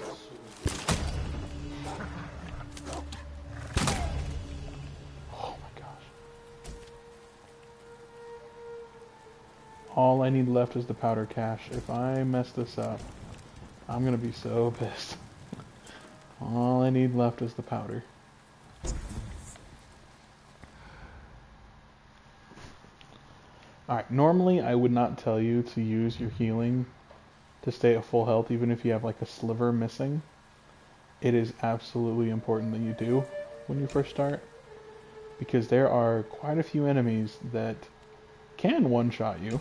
Oh my gosh. All I need left is the powder cache. If I mess this up, I'm gonna be so pissed. All I need left is the powder. Alright, normally I would not tell you to use your healing to stay at full health even if you have like a sliver missing. It is absolutely important that you do when you first start, because there are quite a few enemies that can one-shot you,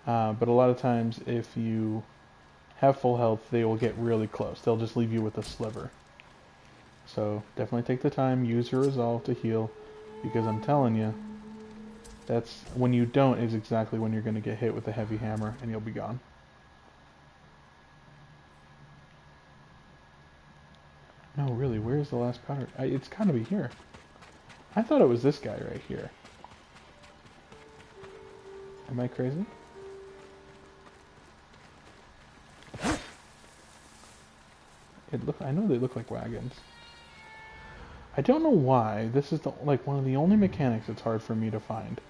but a lot of times if you have full health, they will get really close. They'll just leave you with a sliver. So definitely take the time, use your resolve to heal, because I'm telling you, that's when you don't is exactly when you're going to get hit with a heavy hammer and you'll be gone. No, really, where's the last powder? It's gotta be here. I thought it was this guy right here. Am I crazy? I know they look like wagons. I don't know why. This is one of the only mechanics that's hard for me to find.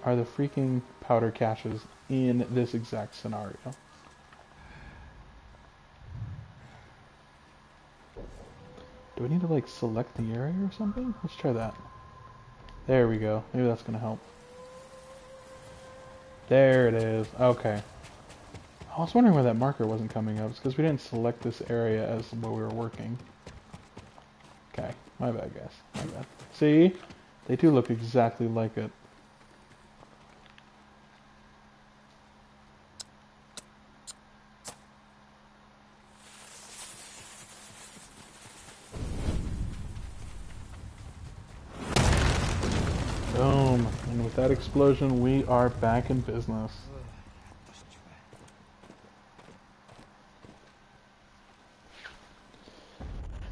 Are the freaking powder caches in this exact scenario. Do I need to like select the area or something? Let's try that. There we go. Maybe that's gonna help. There it is. Okay. I was wondering why that marker wasn't coming up. It's because we didn't select this area as where we were working. Okay. My bad, guys. My bad. See? They do look exactly like it. Boom. And with that explosion, we are back in business.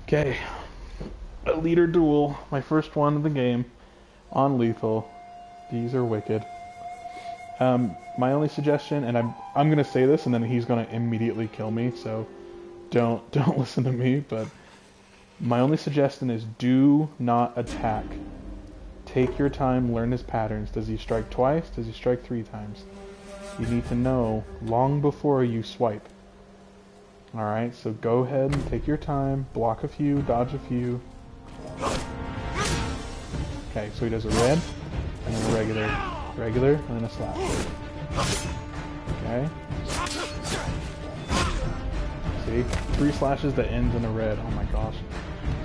Okay. A leader duel. My first one of the game. On lethal. These are wicked. My only suggestion, and I'm gonna say this and then he's gonna immediately kill me, so don't listen to me, but my only suggestion is do not attack. Take your time, learn his patterns. Does he strike twice? Does he strike 3 times? You need to know long before you swipe. Alright, so go ahead and take your time, block a few, dodge a few. Okay, so he does a red, and then a regular, and then a slap. Okay. See? 3 slashes that ends in a red. Oh my gosh.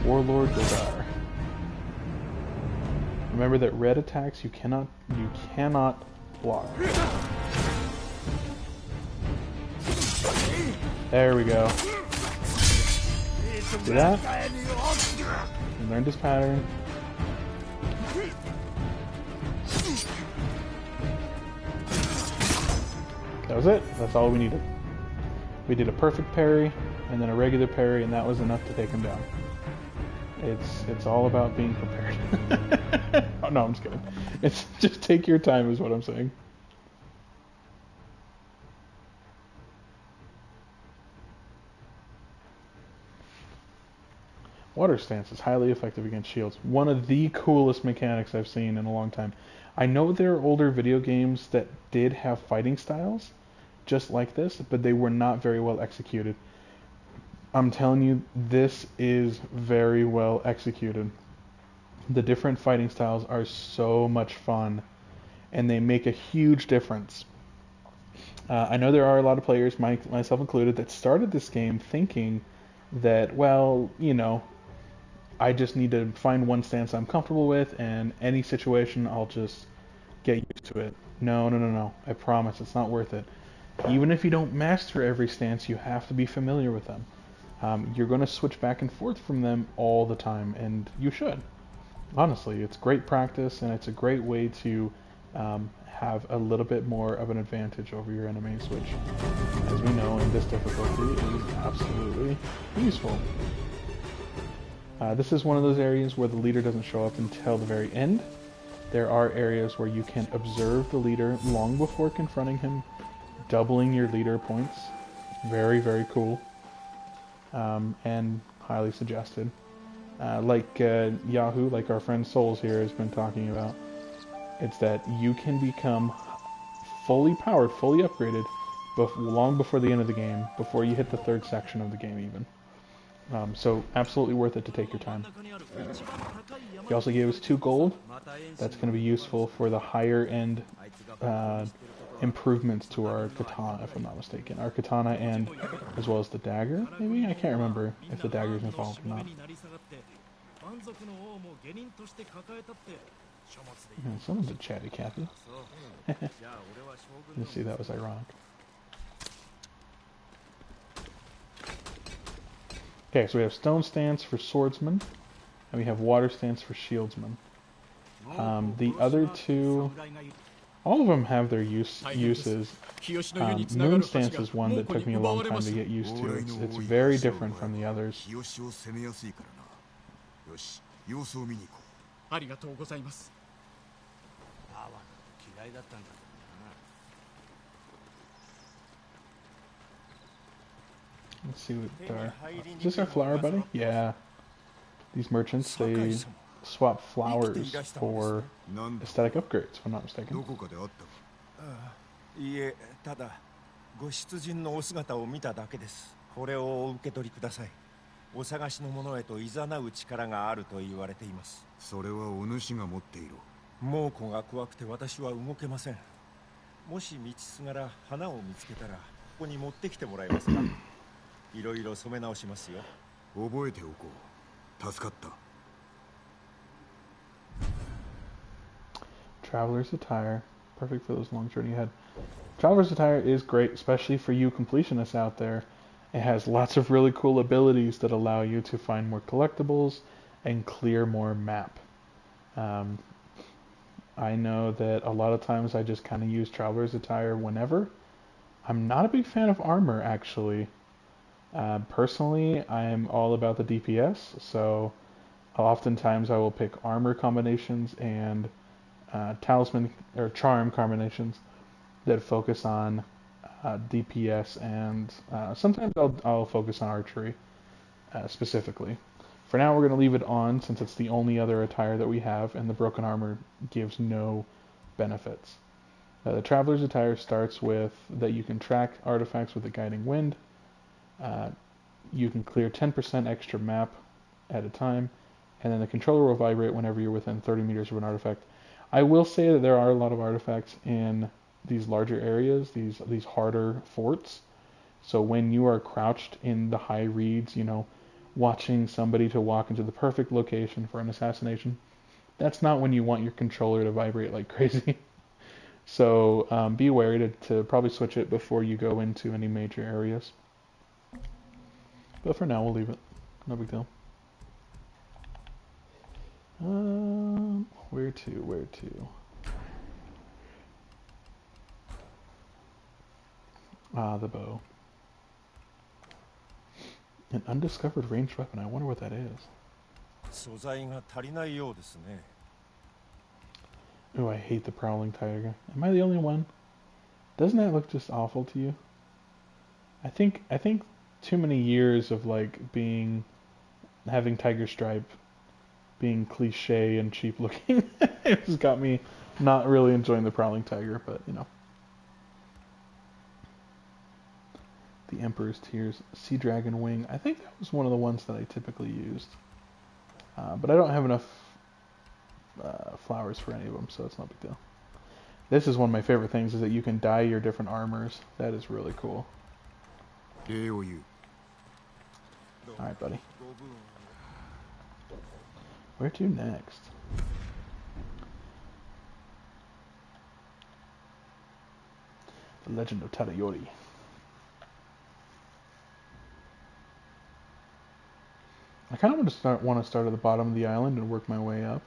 Warlord Godar. Remember that red attacks you cannot block. There we go. See that? He learned his pattern. That was it. That's all we needed. We did a perfect parry, and then a regular parry, and that was enough to take him down. It's all about being prepared. Oh no, I'm just kidding. It's just take your time is what I'm saying. Water stance is highly effective against shields. One of the coolest mechanics I've seen in a long time. I know there are older video games that did have fighting styles just like this, but they were not very well executed. I'm telling you, this is very well executed. The different fighting styles are so much fun, and they make a huge difference. I know there are a lot of players, myself included, that started this game thinking that, well, you know, I just need to find one stance I'm comfortable with, and any situation I'll just get used to it. No. I promise it's not worth it. Even if you don't master every stance, you have to be familiar with them. You're going to switch back and forth from them all the time, and you should. Honestly, it's great practice, and it's a great way to have a little bit more of an advantage over your enemies, which, as we know, in this difficulty is absolutely useful. This is one of those areas where the leader doesn't show up until the very end. There are areas where you can observe the leader long before confronting him, doubling your leader points. Very, very cool. And highly suggested. Like Yahoo, like our friend Souls here has been talking about, it's that you can become fully powered, fully upgraded, long before the end of the game, before you hit the third section of the game even. So absolutely worth it to take your time. He also gave us 2 gold. That's going to be useful for the higher end improvements to our katana, if I'm not mistaken. Our katana and as well as the dagger, maybe? I can't remember if the dagger is involved or not. Someone's a chatty Cathy. Let's see, that was ironic. Okay, so we have stone stance for swordsman, and we have water stance for shieldsman. The other two, all of them have their uses. Moon stance is one that took me a long time to get used to. It's very different from the others. Let's see what our... Is this our flower buddy? Yeah. These merchants, they swap flowers for aesthetic upgrades, if I'm not mistaken. いえ、ただご出陣のお姿を見ただけです。これをお受け取りください。お探しの者へと誘う力があると言われています。それはお主が持っている。猛虎が怖くて私は動けません。もし道すがら花を見つけたらここに持ってきてもらえますか。いろいろ染め直しますよ。覚えておこう。助かった。Traveler's attire, perfect for those long journey ahead. Traveler's attire is great, especially for you completionists out there. It has lots of really cool abilities that allow you to find more collectibles and clear more map. I know that a lot of times I just kind of use Traveler's attire whenever. I'm not a big fan of armor, actually. Personally, I'm all about the DPS, so oftentimes I will pick armor combinations and talisman or charm combinations that focus on DPS, and sometimes I'll focus on archery specifically. For now, we're going to leave it on since it's the only other attire that we have, and the broken armor gives no benefits. The Traveler's attire starts with that you can track artifacts with a guiding wind. You can clear 10% extra map at a time, and then the controller will vibrate whenever you're within 30 meters of an artifact. I will say that there are a lot of artifacts in these larger areas, these harder forts. So when you are crouched in the high reeds, you know, watching somebody to walk into the perfect location for an assassination, that's not when you want your controller to vibrate like crazy. So be wary to probably switch it before you go into any major areas. But for now, we'll leave it. No big deal. Where to? Where to? Ah, the bow. An undiscovered ranged weapon. I wonder what that is. 素材が足りないようですね。 Oh, I hate the prowling tiger. Am I the only one? Doesn't that look just awful to you? I think too many years of like having tiger stripe being cliche and cheap looking has got me not really enjoying the prowling tiger, but you know. The Emperor's Tears, Sea Dragon Wing. I think that was one of the ones that I typically used. But I don't have enough flowers for any of them, so it's no big deal. This is one of my favorite things, is that you can dye your different armors. That is really cool. Alright, buddy. Where to next? The Legend of Tadayori. I kind of want to start at the bottom of the island and work my way up.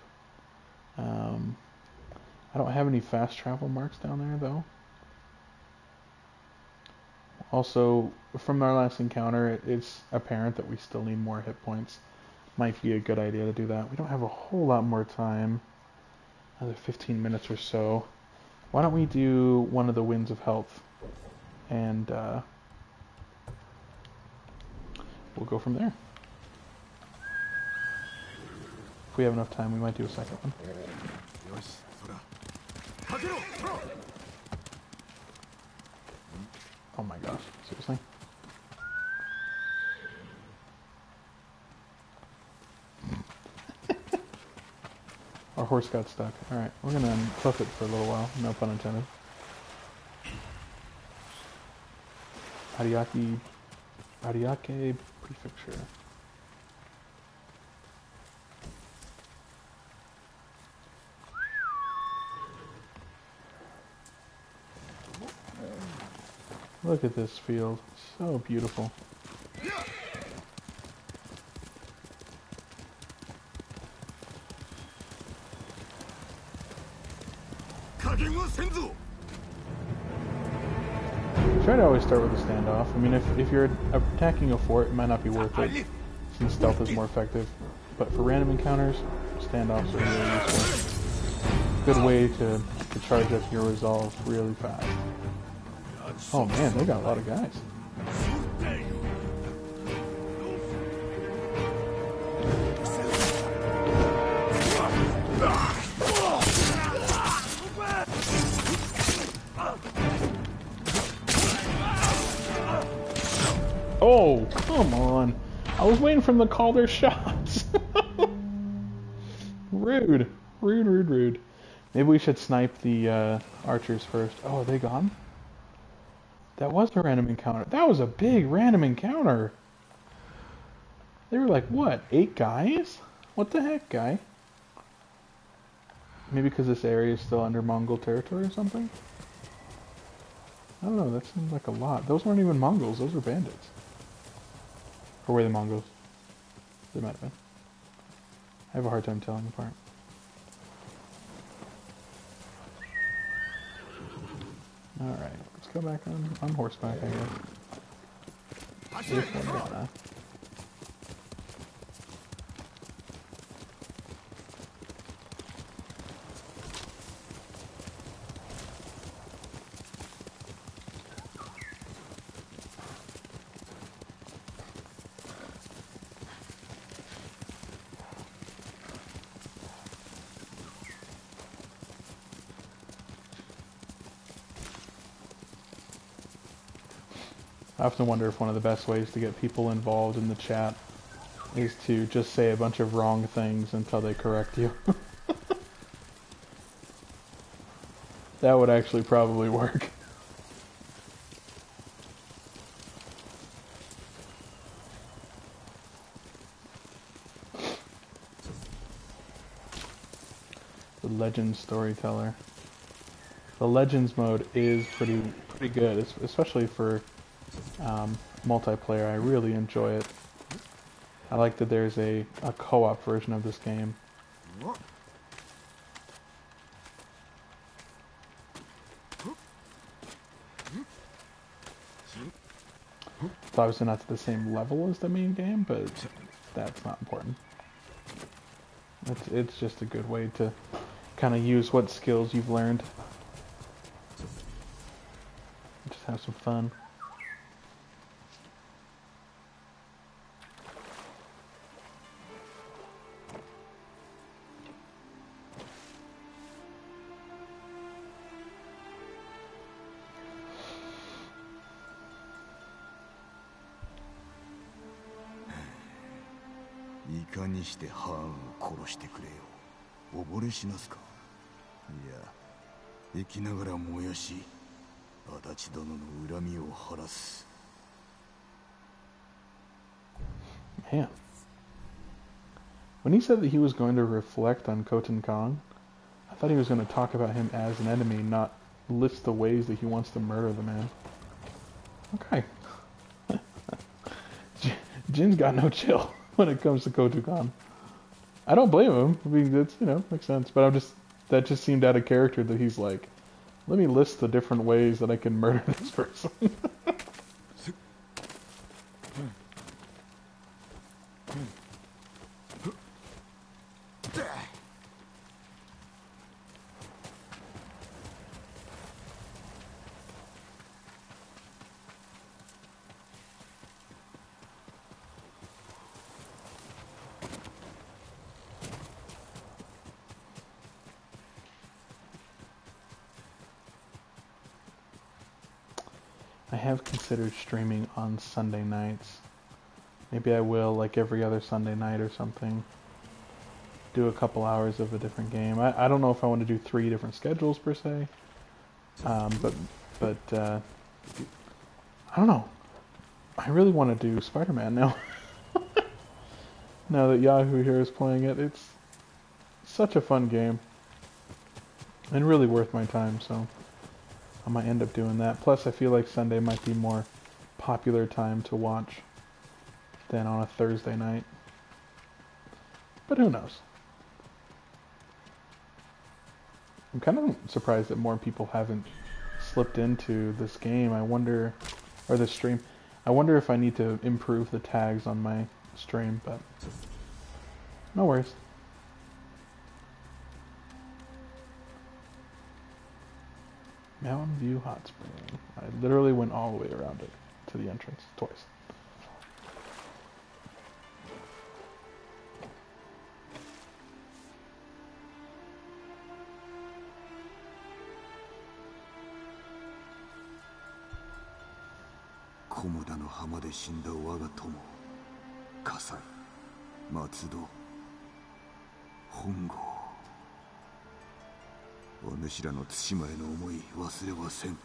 I don't have any fast travel marks down there, though. Also, from our last encounter, it's apparent that we still need more hit points. Might be a good idea to do that. We don't have a whole lot more time. Another 15 minutes or so. Why don't we do one of the Winds of Health? And we'll go from there. If we have enough time, we might do a second one. Oh my gosh, seriously? Our horse got stuck. Alright, we're gonna unhook it for a little while, no pun intended. Ariake Prefecture. Look at this field. So beautiful. Try to always start with a standoff. I mean, if you're attacking a fort, it might not be worth it, since stealth is more effective. But for random encounters, standoffs are really useful. Good way to charge up your resolve really fast. Oh man, they got a lot of guys. Oh, come on. I was waiting for them to call their shots. Rude. Rude, rude, rude. Maybe we should snipe the archers first. Oh, are they gone? That was a random encounter. That was a big random encounter. They were like, what, 8 guys? What the heck, guy? Maybe because this area is still under Mongol territory or something? I don't know, that seems like a lot. Those weren't even Mongols, those were bandits. Or were they Mongols? They might have been. I have a hard time telling apart. Alright, let's go back on horseback, I guess. If we're gonna. I often wonder if one of the best ways to get people involved in the chat is to just say a bunch of wrong things until they correct you. That would actually probably work. The Legends Storyteller. The Legends mode is pretty good, especially for multiplayer. I really enjoy it. I like that there's a co-op version of this game. It's obviously not to the same level as the main game, but that's not important. It's just a good way to kind of use what skills you've learned. Just have some fun.いかにしてハーンを殺してくれよ。溺れ死なすか。いや、生きながら燃やし、足立殿の恨みを晴らす。Man. When he said that he was going to reflect on Khotun Khan, I thought he was going to talk about him as an enemy, not list the ways that he wants to murder the man. Okay. Jin's got no chill when it comes to Khotun Khan. I don't blame him. I mean, that's, you know, makes sense. But that just seemed out of character that he's like, let me list the different ways that I can murder this person. I have considered streaming on Sunday nights. Maybe I will, like every other Sunday night or something. Do a couple hours of a different game. I don't know if I want to do 3 different schedules per se. But I don't know. I really want to do Spider-Man now. Now that Yahoo here is playing it, it's such a fun game. And really worth my time, so I might end up doing that. Plus, I feel like Sunday might be more popular time to watch than on a Thursday night. But who knows? I'm kind of surprised that more people haven't slipped into this game. I wonder, or this stream. I wonder if I need to improve the tags on my stream, but no worries. Mountain View Hot Spring. I literally went all the way around it to the entrance twice.菰田の浜で死んだ我が友、葛西、松戸、本郷。お主らの対馬への思い忘れはせん。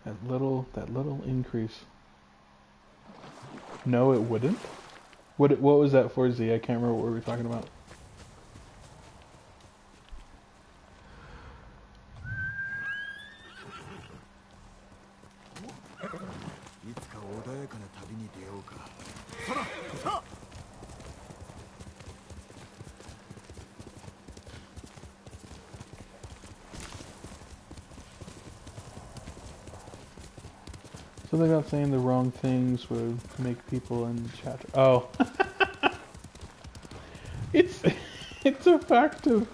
That little increase. No, it wouldn't. What was that for, Z? I can't remember what we were talking about. Something about saying the wrong things would make people in the chat. Oh, it's a fact of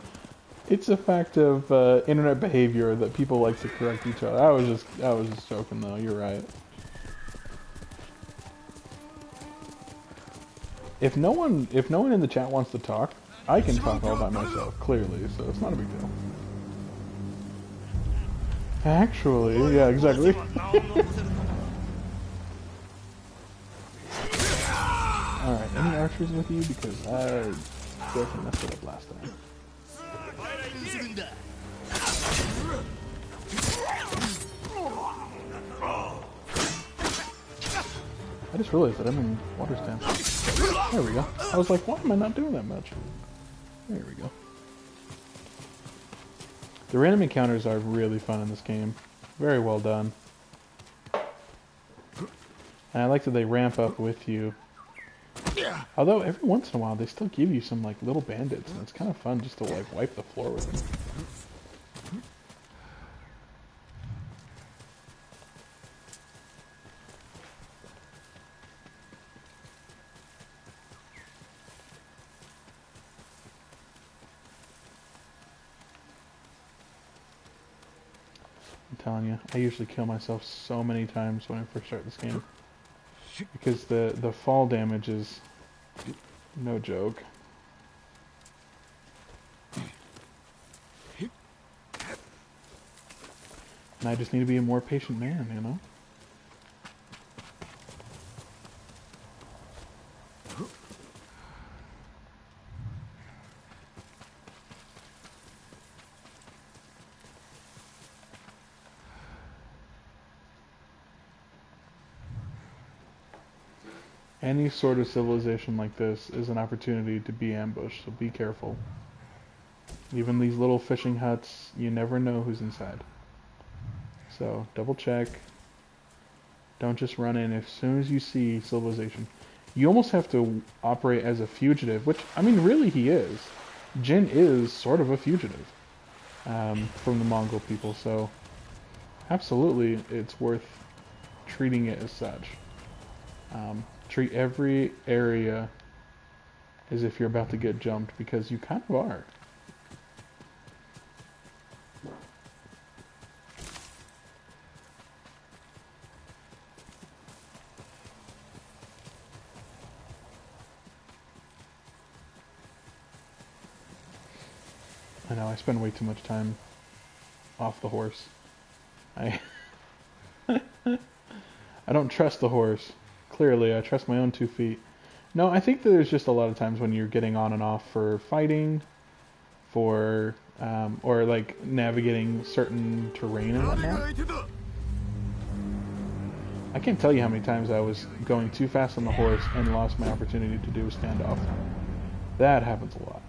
internet behavior that people like to correct each other. I was just joking though. You're right. If no one in the chat wants to talk, I can talk all by myself clearly, so it's not a big deal. Actually, yeah, exactly. Alright, any archers with you? Because I definitely messed it up last time. I just realized that I'm in water stance. There we go. I was like, why am I not doing that much? There we go. The random encounters are really fun in this game. Very well done. And I like that they ramp up with you. Although every once in a while they still give you some like little bandits, and it's kind of fun just to like wipe the floor with them. I'm telling you, I usually kill myself so many times when I first start this game. Because the fall damage is no joke. And I just need to be a more patient man, you know? Any sort of civilization like this is an opportunity to be ambushed, so be careful. Even these little fishing huts, you never know who's inside. So, double check. Don't just run in as soon as you see civilization. You almost have to operate as a fugitive, which, I mean, really he is. Jin is sort of a fugitive from the Mongol people, so absolutely it's worth treating it as such. Treat every area as if you're about to get jumped, because you kind of are. I know, I spend way too much time off the horse. I don't trust the horse. Clearly, I trust my own 2 feet. No, I think there's just a lot of times when you're getting on and off for fighting, for, or like navigating certain terrain and whatnot. I can't tell you how many times I was going too fast on the horse and lost my opportunity to do a standoff. That happens a lot.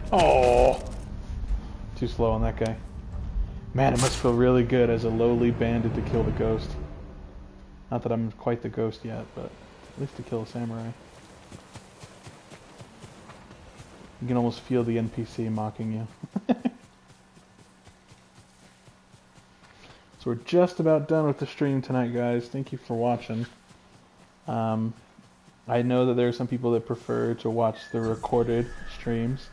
Oh, too slow on that guy. Man, it must feel really good as a lowly bandit to kill the ghost. Not that I'm quite the ghost yet, but at least to kill a samurai. You can almost feel the NPC mocking you. So we're just about done with the stream tonight, guys. Thank you for watching. I know that there are some people that prefer to watch the recorded streams.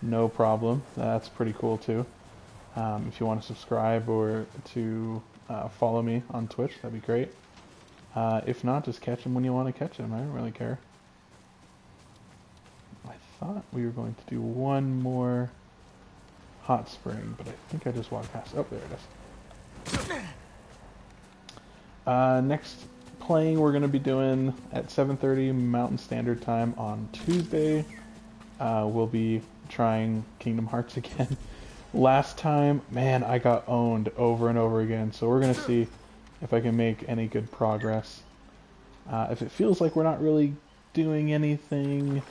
No problem. That's pretty cool too. If you want to subscribe or to follow me on Twitch, that'd be great. If not, just catch them when you want to catch them. I don't really care. I thought we were going to do one more hot spring, but I think I just walked past. Oh, there it is. Next playing we're going to be doing at 7:30 Mountain Standard Time on Tuesday. We'll be trying Kingdom Hearts again. Last time, man, I got owned over and over again, so we're going to see if I can make any good progress. If it feels like we're not really doing anything,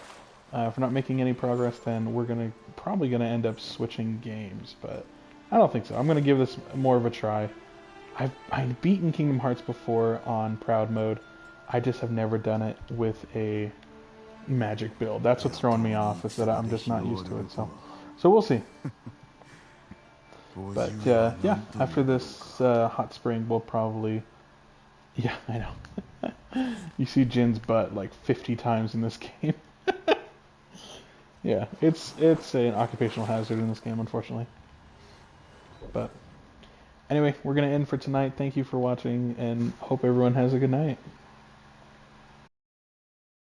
if we're not making any progress, then we're probably going to end up switching games, but I don't think so. I'm going to give this more of a try. I've beaten Kingdom Hearts before on Proud Mode. I just have never done it with a magic build. That's what's throwing me off, is that I'm just not used to it. So we'll see. But yeah, after this hot spring, we'll probably... Yeah, I know. You see Jin's butt like 50 times in this game. Yeah, it's an occupational hazard in this game, unfortunately. But anyway, we're going to end for tonight. Thank you for watching, and hope everyone has a good night.